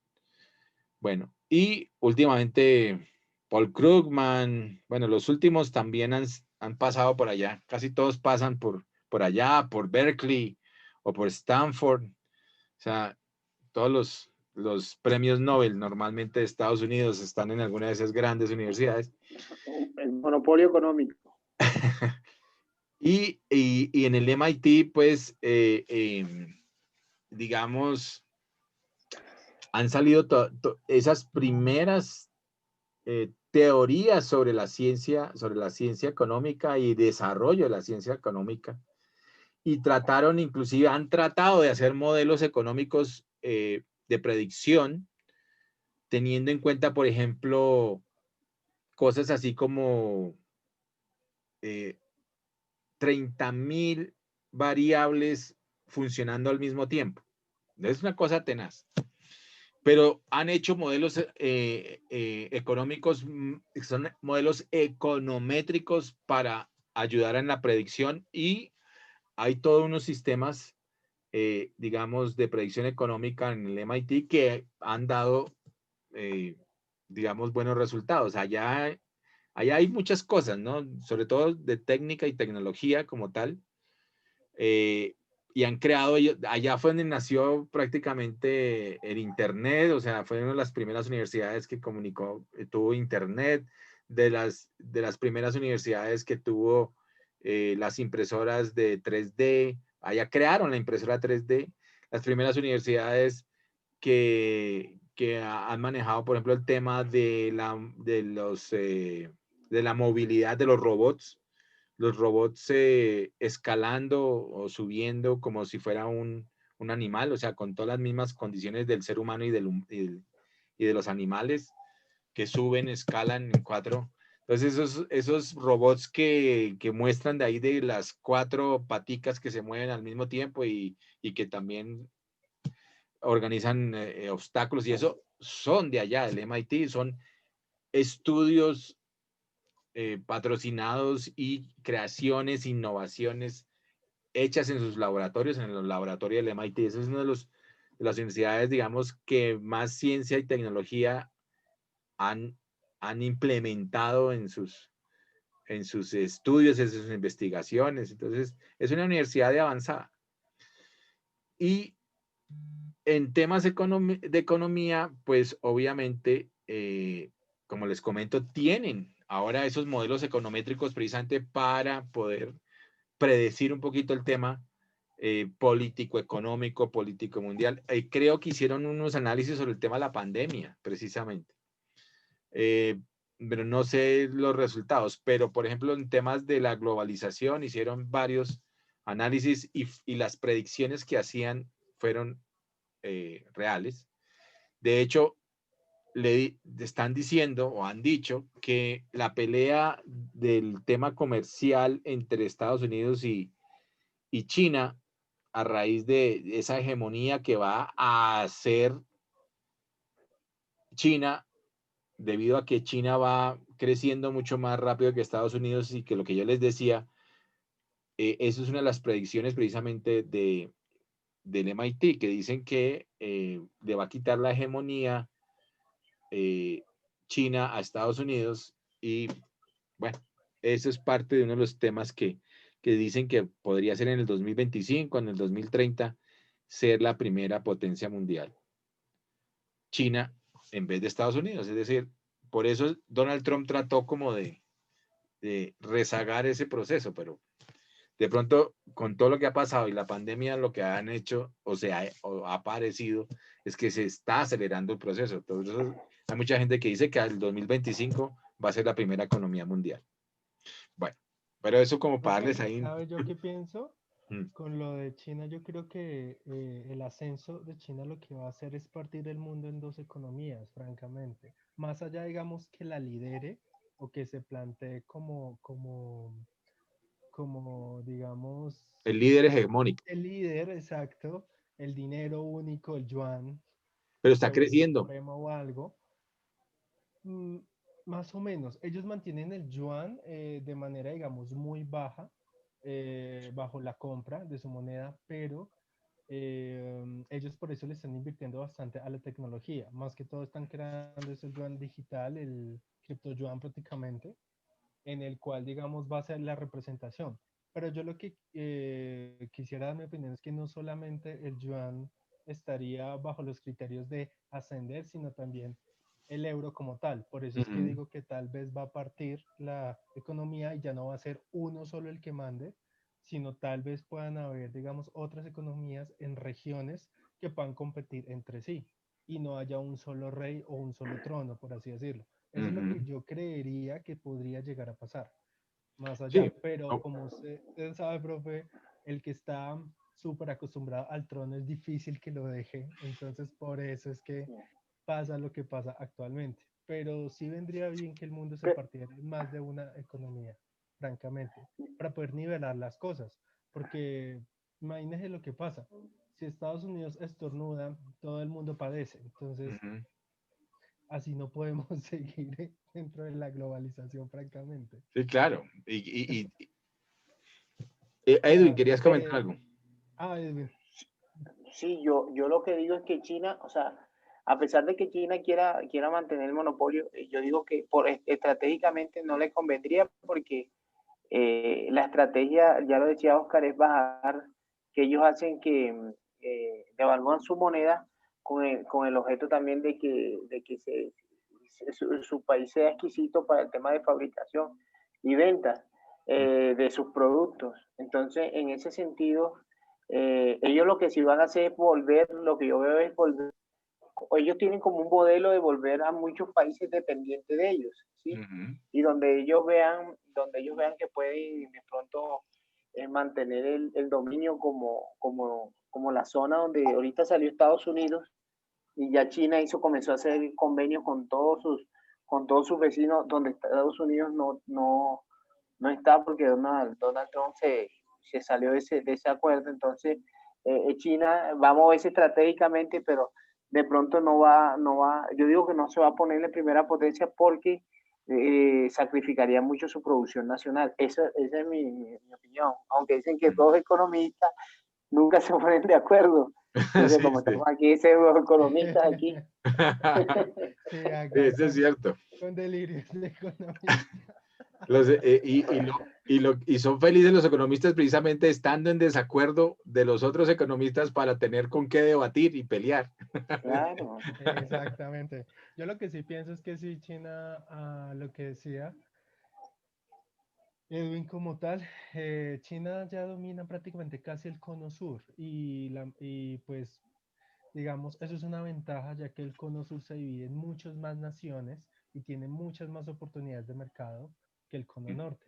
Bueno, y últimamente Paul Krugman, bueno, los últimos también han pasado por allá, casi todos pasan por allá, por Berkeley o por Stanford. O sea, todos los premios Nobel normalmente de Estados Unidos están en alguna de esas grandes universidades. El monopolio económico. Y en el MIT, pues, digamos, han salido esas primeras teorías sobre la ciencia económica y desarrollo de la ciencia económica. Y han tratado de hacer modelos económicos de predicción, teniendo en cuenta, por ejemplo, cosas así como 30.000 variables funcionando al mismo tiempo. Es una cosa tenaz. Pero han hecho modelos económicos, son modelos econométricos para ayudar en la predicción, y hay todos unos sistemas, digamos, de predicción económica en el MIT que han dado, digamos, buenos resultados. Allá hay muchas cosas, ¿no? Sobre todo de técnica y tecnología como tal. Y han creado, allá fue donde nació prácticamente el Internet, o sea, fue una de las primeras universidades que tuvo Internet, de las primeras universidades que tuvo las impresoras de 3D, allá crearon la impresora 3D, las primeras universidades que han manejado, por ejemplo, el tema de la movilidad de los robots escalando o subiendo como si fuera un animal, o sea, con todas las mismas condiciones del ser humano y de los animales que suben, escalan en cuatro. Entonces, esos robots que muestran de ahí de las 4 paticas que se mueven al mismo tiempo y que también organizan obstáculos y eso, son de allá, del MIT, son estudios patrocinados y creaciones, innovaciones hechas en sus laboratorios, en los laboratorios del MIT. Esa es una de las universidades, digamos, que más ciencia y tecnología han implementado en sus estudios, en sus investigaciones. Entonces, es una universidad de avanzada. Y en temas de economía, pues obviamente, como les comento, tienen ahora esos modelos econométricos precisamente para poder predecir un poquito el tema político, económico, político mundial. Creo que hicieron unos análisis sobre el tema de la pandemia, precisamente. Pero no sé los resultados, pero por ejemplo en temas de la globalización hicieron varios análisis y las predicciones que hacían fueron reales. De hecho, le están diciendo o han dicho que la pelea del tema comercial entre Estados Unidos y China, a raíz de esa hegemonía que va a hacer China, debido a que China va creciendo mucho más rápido que Estados Unidos y que lo que yo les decía, eso es una de las predicciones precisamente del MIT, que dicen que le va a quitar la hegemonía China a Estados Unidos y bueno, eso es parte de uno de los temas que dicen que podría ser en el 2025, en el 2030, ser la primera potencia mundial. China en vez de Estados Unidos, es decir, por eso Donald Trump trató como de rezagar ese proceso, pero de pronto con todo lo que ha pasado y la pandemia lo que han hecho o ha parecido es que se está acelerando el proceso. Entonces hay mucha gente que dice que al 2025 va a ser la primera economía mundial. Bueno, pero eso como para darles ahí. ¿Sabes yo qué pienso? Mm. Con lo de China, yo creo que el ascenso de China lo que va a hacer es partir el mundo en dos economías, francamente. Más allá, digamos, que la lidere o que se plantee como digamos, El líder hegemónico, el líder, exacto, el dinero único, el yuan, pero el está euro creciendo. supremo o algo. Mm, Más o menos, ellos mantienen el yuan de manera, digamos, muy baja, bajo la compra de su moneda, pero ellos por eso le están invirtiendo bastante a la tecnología. Más que todo están creando ese yuan digital, el cripto yuan prácticamente, en el cual, digamos, va a ser la representación. Pero yo lo que quisiera dar mi opinión es que no solamente el yuan estaría bajo los criterios de ascender, sino también el euro como tal. Por eso es que Uh-huh. digo que tal vez va a partir la economía y ya no va a ser uno solo el que mande, sino tal vez puedan haber, digamos, otras economías en regiones que puedan competir entre sí y no haya un solo rey o un solo trono, por así decirlo. Eso es lo que Uh-huh. yo creería que podría llegar a pasar más Sí. allá. Pero Oh, como usted sabe, profe, el que está súper acostumbrado al trono es difícil que lo deje. Entonces, por eso es que pasa lo que pasa actualmente. Pero sí vendría bien que el mundo se Que- partiera en más de una economía, francamente, para poder nivelar las cosas. Porque imagínese lo que pasa. Si Estados Unidos estornuda, todo el mundo padece. Entonces, uh-huh. así no podemos seguir dentro de la globalización, francamente. Sí, claro. Edwin, Sea, ¿querías comentar algo? Edwin, Sí, yo lo que digo es que China, o sea, a pesar de que China quiera mantener el monopolio, yo digo que estratégicamente no le convendría porque la estrategia, ya lo decía Oscar, es bajar, que ellos hacen que devalúan su moneda con el objeto también de que su país sea exquisito para el tema de fabricación y ventas de sus productos. Entonces, en ese sentido, ellos lo que sí van a hacer es volver, lo que yo veo es volver, ellos tienen como un modelo de volver a muchos países dependientes de ellos, ¿sí? Uh-huh. Y donde ellos vean que pueden de pronto mantener el dominio como la zona donde ahorita salió Estados Unidos y ya China comenzó a hacer convenios con todos sus vecinos, donde Estados Unidos no está porque Donald Trump se salió de ese acuerdo. Entonces, China va a moverse estratégicamente, pero de pronto yo digo que no se va a poner en primera potencia porque sacrificaría mucho su producción nacional. Esa es mi opinión. Aunque dicen que todos economistas nunca se ponen de acuerdo. Entonces, Sí, como sí. estamos aquí, los economistas aquí. sí, acá Eso es cierto. con delirios de economía. Y son felices los economistas precisamente estando en desacuerdo de los otros economistas para tener con qué debatir y pelear. Claro. Exactamente. Yo lo que sí pienso es que sí, China, lo que decía, Edwin, como tal, China ya domina prácticamente casi el cono sur y pues digamos, eso es una ventaja ya que el cono sur se divide en muchas más naciones y tiene muchas más oportunidades de mercado que el cono norte.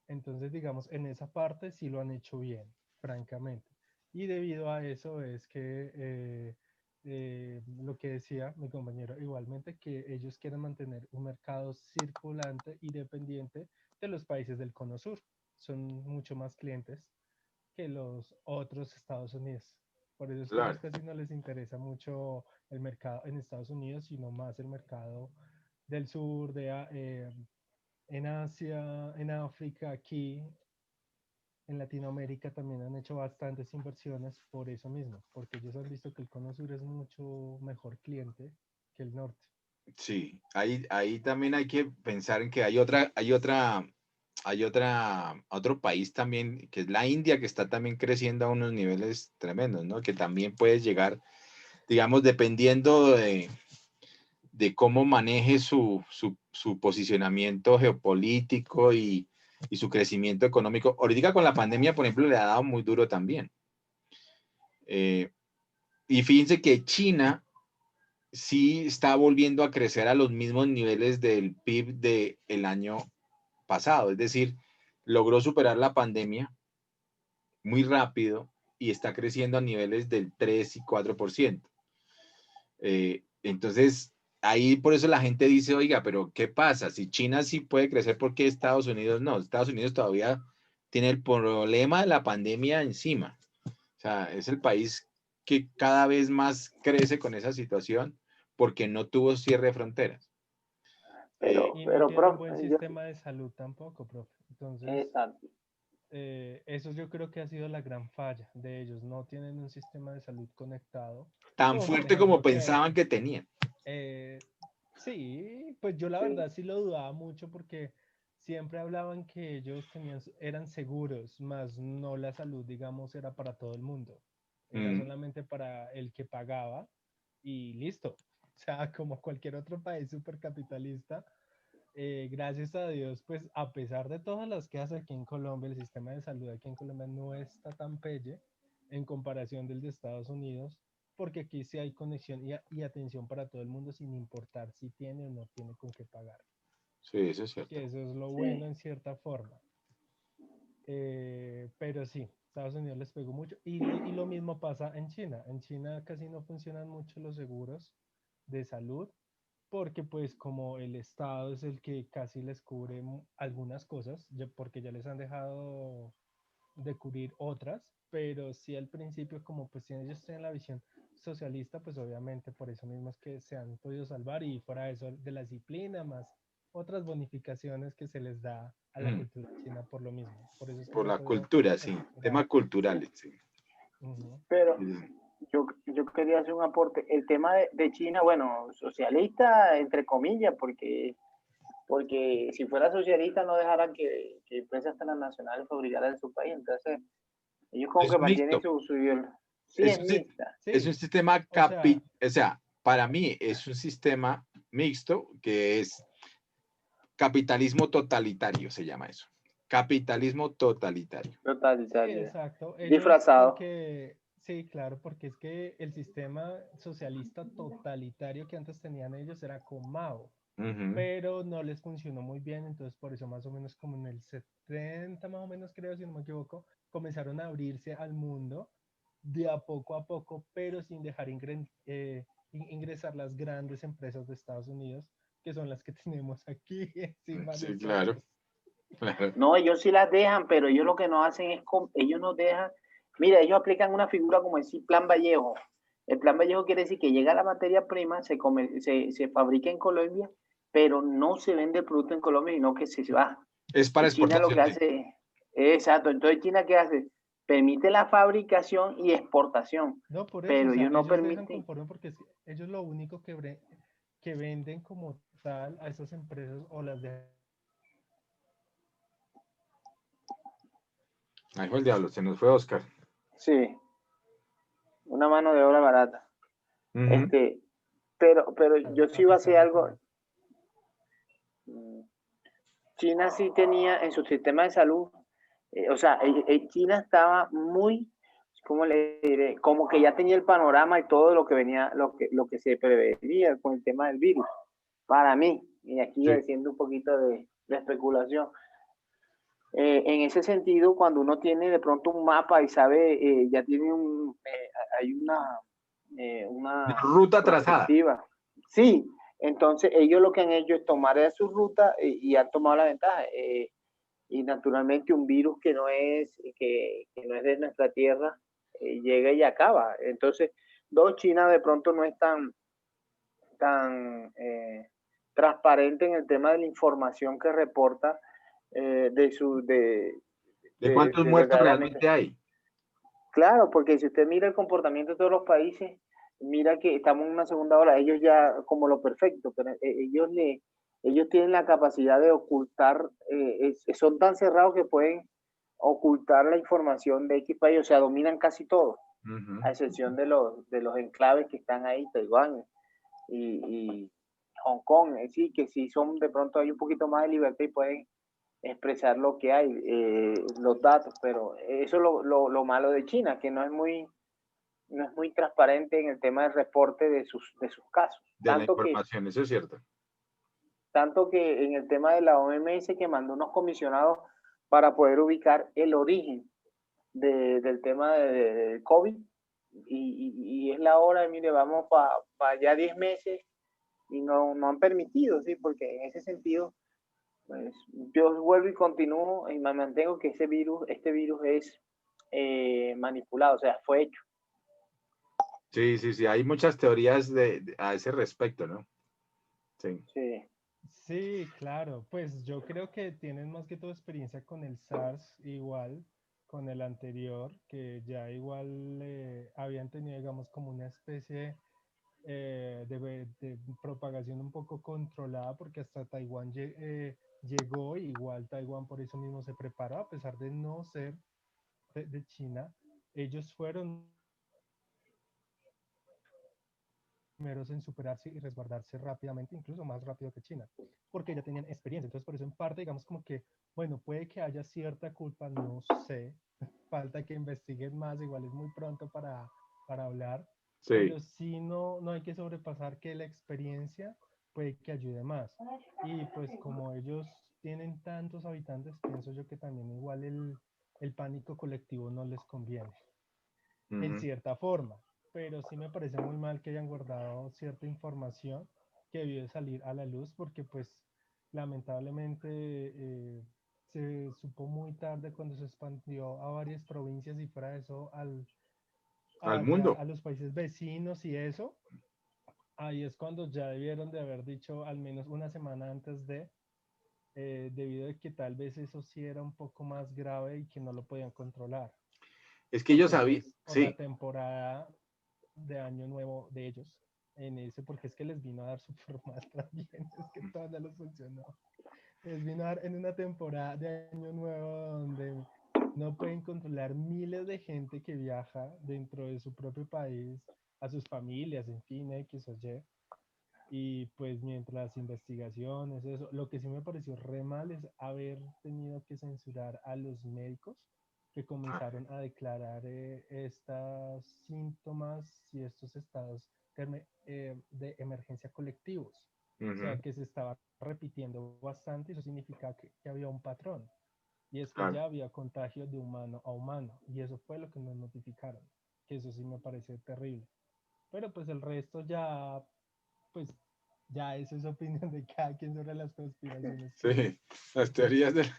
Entonces, digamos, en esa parte sí lo han hecho bien, francamente. Y debido a eso es que lo que decía mi compañero igualmente, que ellos quieren mantener un mercado circulante y dependiente de los países del cono sur. Son mucho más clientes que los otros Estados Unidos. Por eso es que a ellos Claro. casi no les interesa mucho el mercado en Estados Unidos, sino más el mercado del sur, en Asia, en África, aquí en Latinoamérica también han hecho bastantes inversiones por eso mismo, porque ellos han visto que el cono sur es mucho mejor cliente que el norte. Sí, ahí también hay que pensar en que otro país también, que es la India, que está también creciendo a unos niveles tremendos, ¿no? Que también puede llegar, digamos, dependiendo de cómo maneje su posicionamiento geopolítico y su crecimiento económico. Ahorita con la pandemia, por ejemplo, le ha dado muy duro también. Y fíjense que China sí está volviendo a crecer a los mismos niveles del PIB del año pasado, es decir, logró superar la pandemia muy rápido y está creciendo a niveles del 3 y 4%. Entonces, ahí por eso la gente dice, oiga, pero ¿qué pasa? Si China sí puede crecer, ¿por qué Estados Unidos no? Estados Unidos todavía tiene el problema de la pandemia encima. O sea, es el país que cada vez más crece con esa situación porque no tuvo cierre de fronteras. Y no Pero, tiene un prof, buen yo, sistema de salud tampoco, profe. Entonces, exacto. eso yo creo que ha sido la gran falla de ellos. No tienen un sistema de salud conectado. Tan Como por fuerte como ejemplo que, pensaban que tenían. sí, pues yo la Sí. verdad sí lo dudaba mucho porque siempre hablaban que ellos eran seguros, más no la salud, digamos, era para todo el mundo. Era Mm, solamente para el que pagaba y listo. O sea, como cualquier otro país supercapitalista, gracias a Dios, pues a pesar de todas las que hace aquí en Colombia, el sistema de salud aquí en Colombia no está tan pelle en comparación del de Estados Unidos, porque aquí sí hay conexión y atención para todo el mundo sin importar si tiene o no tiene con qué pagar. sí, eso es cierto. Que eso es lo Sí. bueno en cierta forma. Pero sí, Estados Unidos les pegó mucho. Y lo mismo pasa en China. En China casi no funcionan mucho los seguros de salud porque pues como el Estado es el que casi les cubre algunas cosas, porque ya les han dejado de cubrir otras, pero sí al principio como pues si ellos tienen la visión socialista, pues obviamente por eso mismo es que se han podido salvar y fuera de eso de la disciplina más otras bonificaciones que se les da a la Mm, cultura china por lo mismo, por eso es que por se han la podido cultura, sí. recuperar. Temas culturales, sí. Ujú. Pero Sí. yo quería hacer un aporte. El tema de China, bueno, socialista, entre comillas, porque si fuera socialista no dejaran que empresas transnacionales fabricaran en su país. Entonces, ellos como Es que mantienen mixto. su sí, Es es un, mixta. es Sí, un sistema o sea, o sea, para mí es un sistema mixto que es capitalismo totalitario, se llama eso. Capitalismo totalitario. sí, Totalitaria. exacto. Ellos, Disfrazado. porque, sí, claro, porque es que el sistema socialista totalitario que antes tenían ellos era con Mao, Ujú. pero no les funcionó muy bien, entonces por eso más o menos como en el 70 más o menos creo, si no me equivoco, comenzaron a abrirse al mundo de a poco, pero sin dejar ingresar las grandes empresas de Estados Unidos, que son las que tenemos aquí encima de Sí, claro, nosotros. claro. No, ellos sí las dejan, pero ellos lo que no hacen es, ellos no dejan, mira, ellos aplican una figura como decir Plan Vallejo. El Plan Vallejo quiere decir que llega la materia prima, se fabrica en Colombia, pero no se vende el producto en Colombia, sino que se va. Es para Y China lo exportación, que sí. hace, exacto, entonces China ¿qué hace? Permite la fabricación y exportación, No, por eso, o pero sea, ellos no ellos dejan permiten. conforme porque ellos lo único que venden como tal a esas empresas o las dejan. Ahí fue el diablo, se nos fue Oscar. Sí, una mano de obra barata. Ujú. Pero yo sí A iba a hacer pesar de algo. todo. China sí tenía en su sistema de salud, o sea, China estaba muy, ¿cómo le diré? Como que ya tenía el panorama y todo lo que venía, lo que se preveía con el tema del virus. Para mí, y aquí Sí. haciendo un poquito de especulación, en ese sentido, cuando uno tiene de pronto un mapa y sabe, ya tiene hay Una una ruta trazada. perspectiva. Sí, entonces ellos lo que han hecho es tomar de su ruta y han tomado la ventaja. Y naturalmente un virus que no es de nuestra tierra llega y acaba. Entonces, China de pronto no es tan transparente en el tema de la información que reporta ¿De cuántos de muertos verdaderamente. realmente hay? Claro, porque si usted mira el comportamiento de todos los países, mira que estamos en una segunda ola, ellos ya como lo perfecto, pero ellos tienen la capacidad de ocultar, son tan cerrados que pueden ocultar la información de X país, o sea, dominan casi todo, a excepción de los enclaves que están ahí, Taiwán y Hong Kong, sí, que sí son de pronto hay un poquito más de libertad y pueden expresar lo que hay, los datos, pero eso es lo malo de China, que no es muy transparente en el tema del reporte de sus casos. De la información, eso es cierto. Tanto que en el tema de la OMS que mandó unos comisionados para poder ubicar el origen del tema del COVID y es la hora, mire, vamos para ya 10 meses y no han permitido, ¿sí? Porque en ese sentido pues yo vuelvo y continúo y me mantengo que este virus es manipulado, o sea, fue hecho. Sí, sí, sí, hay muchas teorías a ese respecto, ¿no? Sí. Sí. Sí, claro, pues yo creo que tienen más que todo experiencia con el SARS igual, con el anterior, que ya igual habían tenido, digamos, como una especie de propagación un poco controlada, porque hasta Taiwán llegó, igual Taiwán por eso mismo se preparó, a pesar de no ser de China, ellos fueron primeros en superarse y resguardarse rápidamente, incluso más rápido que China, porque ya tenían experiencia. Entonces, por eso en parte, digamos como que, bueno, puede que haya cierta culpa, no sé, falta que investiguen más, igual es muy pronto para hablar, Sí. pero sí no hay que sobrepasar que la experiencia puede que ayude más. Y pues como ellos tienen tantos habitantes, pienso yo que también igual el pánico colectivo no les conviene, en cierta forma, pero sí me parece muy mal que hayan guardado cierta información que debió de salir a la luz porque pues lamentablemente se supo muy tarde cuando se expandió a varias provincias y fuera de eso Al mundo. a los países vecinos y eso, ahí es cuando ya debieron de haber dicho al menos una semana antes debido a que tal vez eso sí era un poco más grave y que no lo podían controlar. Es que ellos Porque sabían, pues por la sí. temporada de Año Nuevo de ellos, en ese, porque es que les vino a dar su formal también, es que todavía no les funcionó. Les vino a dar en una temporada de Año Nuevo donde no pueden controlar miles de gente que viaja dentro de su propio país, a sus familias, en fin, X o Y. Y pues mientras las investigaciones, eso, lo que sí me pareció re mal es haber tenido que censurar a los médicos que comenzaron a declarar estos síntomas y estos estados de emergencia colectivos. O sea, que se estaba repitiendo bastante y eso significa que había un patrón. Y es que Claro. ya había contagio de humano a humano. Y eso fue lo que nos notificaron. Que eso sí me parece terrible. Pero pues el resto ya, pues ya eso es opinión de cada quien sobre las conspiraciones. Sí, las teorías de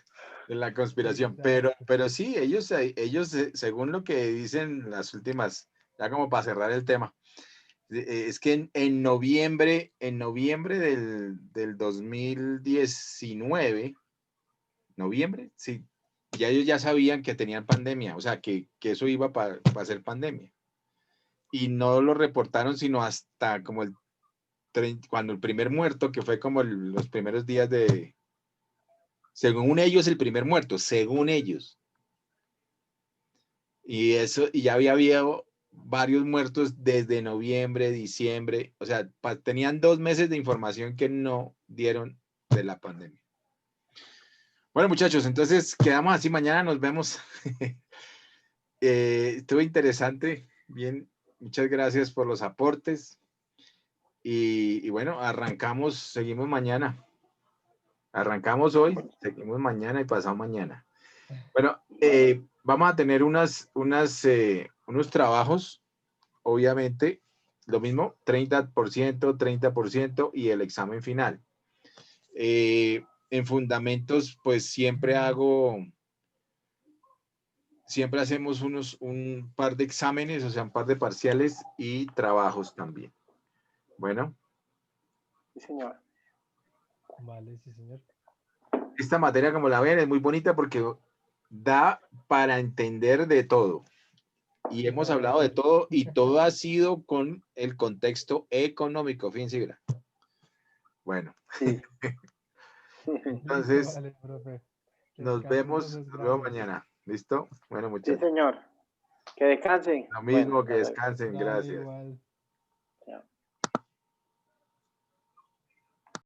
la conspiración, Exacto. pero sí, ellos según lo que dicen las últimas, ya como para cerrar el tema, es que en noviembre del 2019, noviembre, sí, ya ellos ya sabían que tenían pandemia, o sea, que eso iba para ser pandemia. Y no lo reportaron sino hasta como cuando el primer muerto, que fue como los primeros días según ellos, el primer muerto, según ellos. Y ya había habido varios muertos desde noviembre, diciembre, o sea, tenían 2 meses de información que no dieron de la pandemia. Bueno, muchachos, entonces quedamos así. Mañana nos vemos. Estuvo interesante. Bien, muchas gracias por los aportes. Y bueno, arrancamos, seguimos mañana. Arrancamos hoy, seguimos mañana y pasado mañana. Bueno, vamos a tener unos trabajos, obviamente, lo mismo, 30%, 30% y el examen final. En fundamentos, pues siempre hacemos un par de exámenes, o sea, un par de parciales y trabajos también. Bueno. Sí, señor. Vale, sí, señor. Esta materia, como la ven, es muy bonita porque da para entender de todo. Y hemos hablado de todo y todo ha sido con el contexto económico. Fíjense, mira. Bueno. Sí. Entonces, vale, profe. nos vemos mañana. ¿Listo? Bueno, Sí, muchachos. señor. Que descansen. Lo mismo, Bueno, que descansen. Vale, Gracias. igual.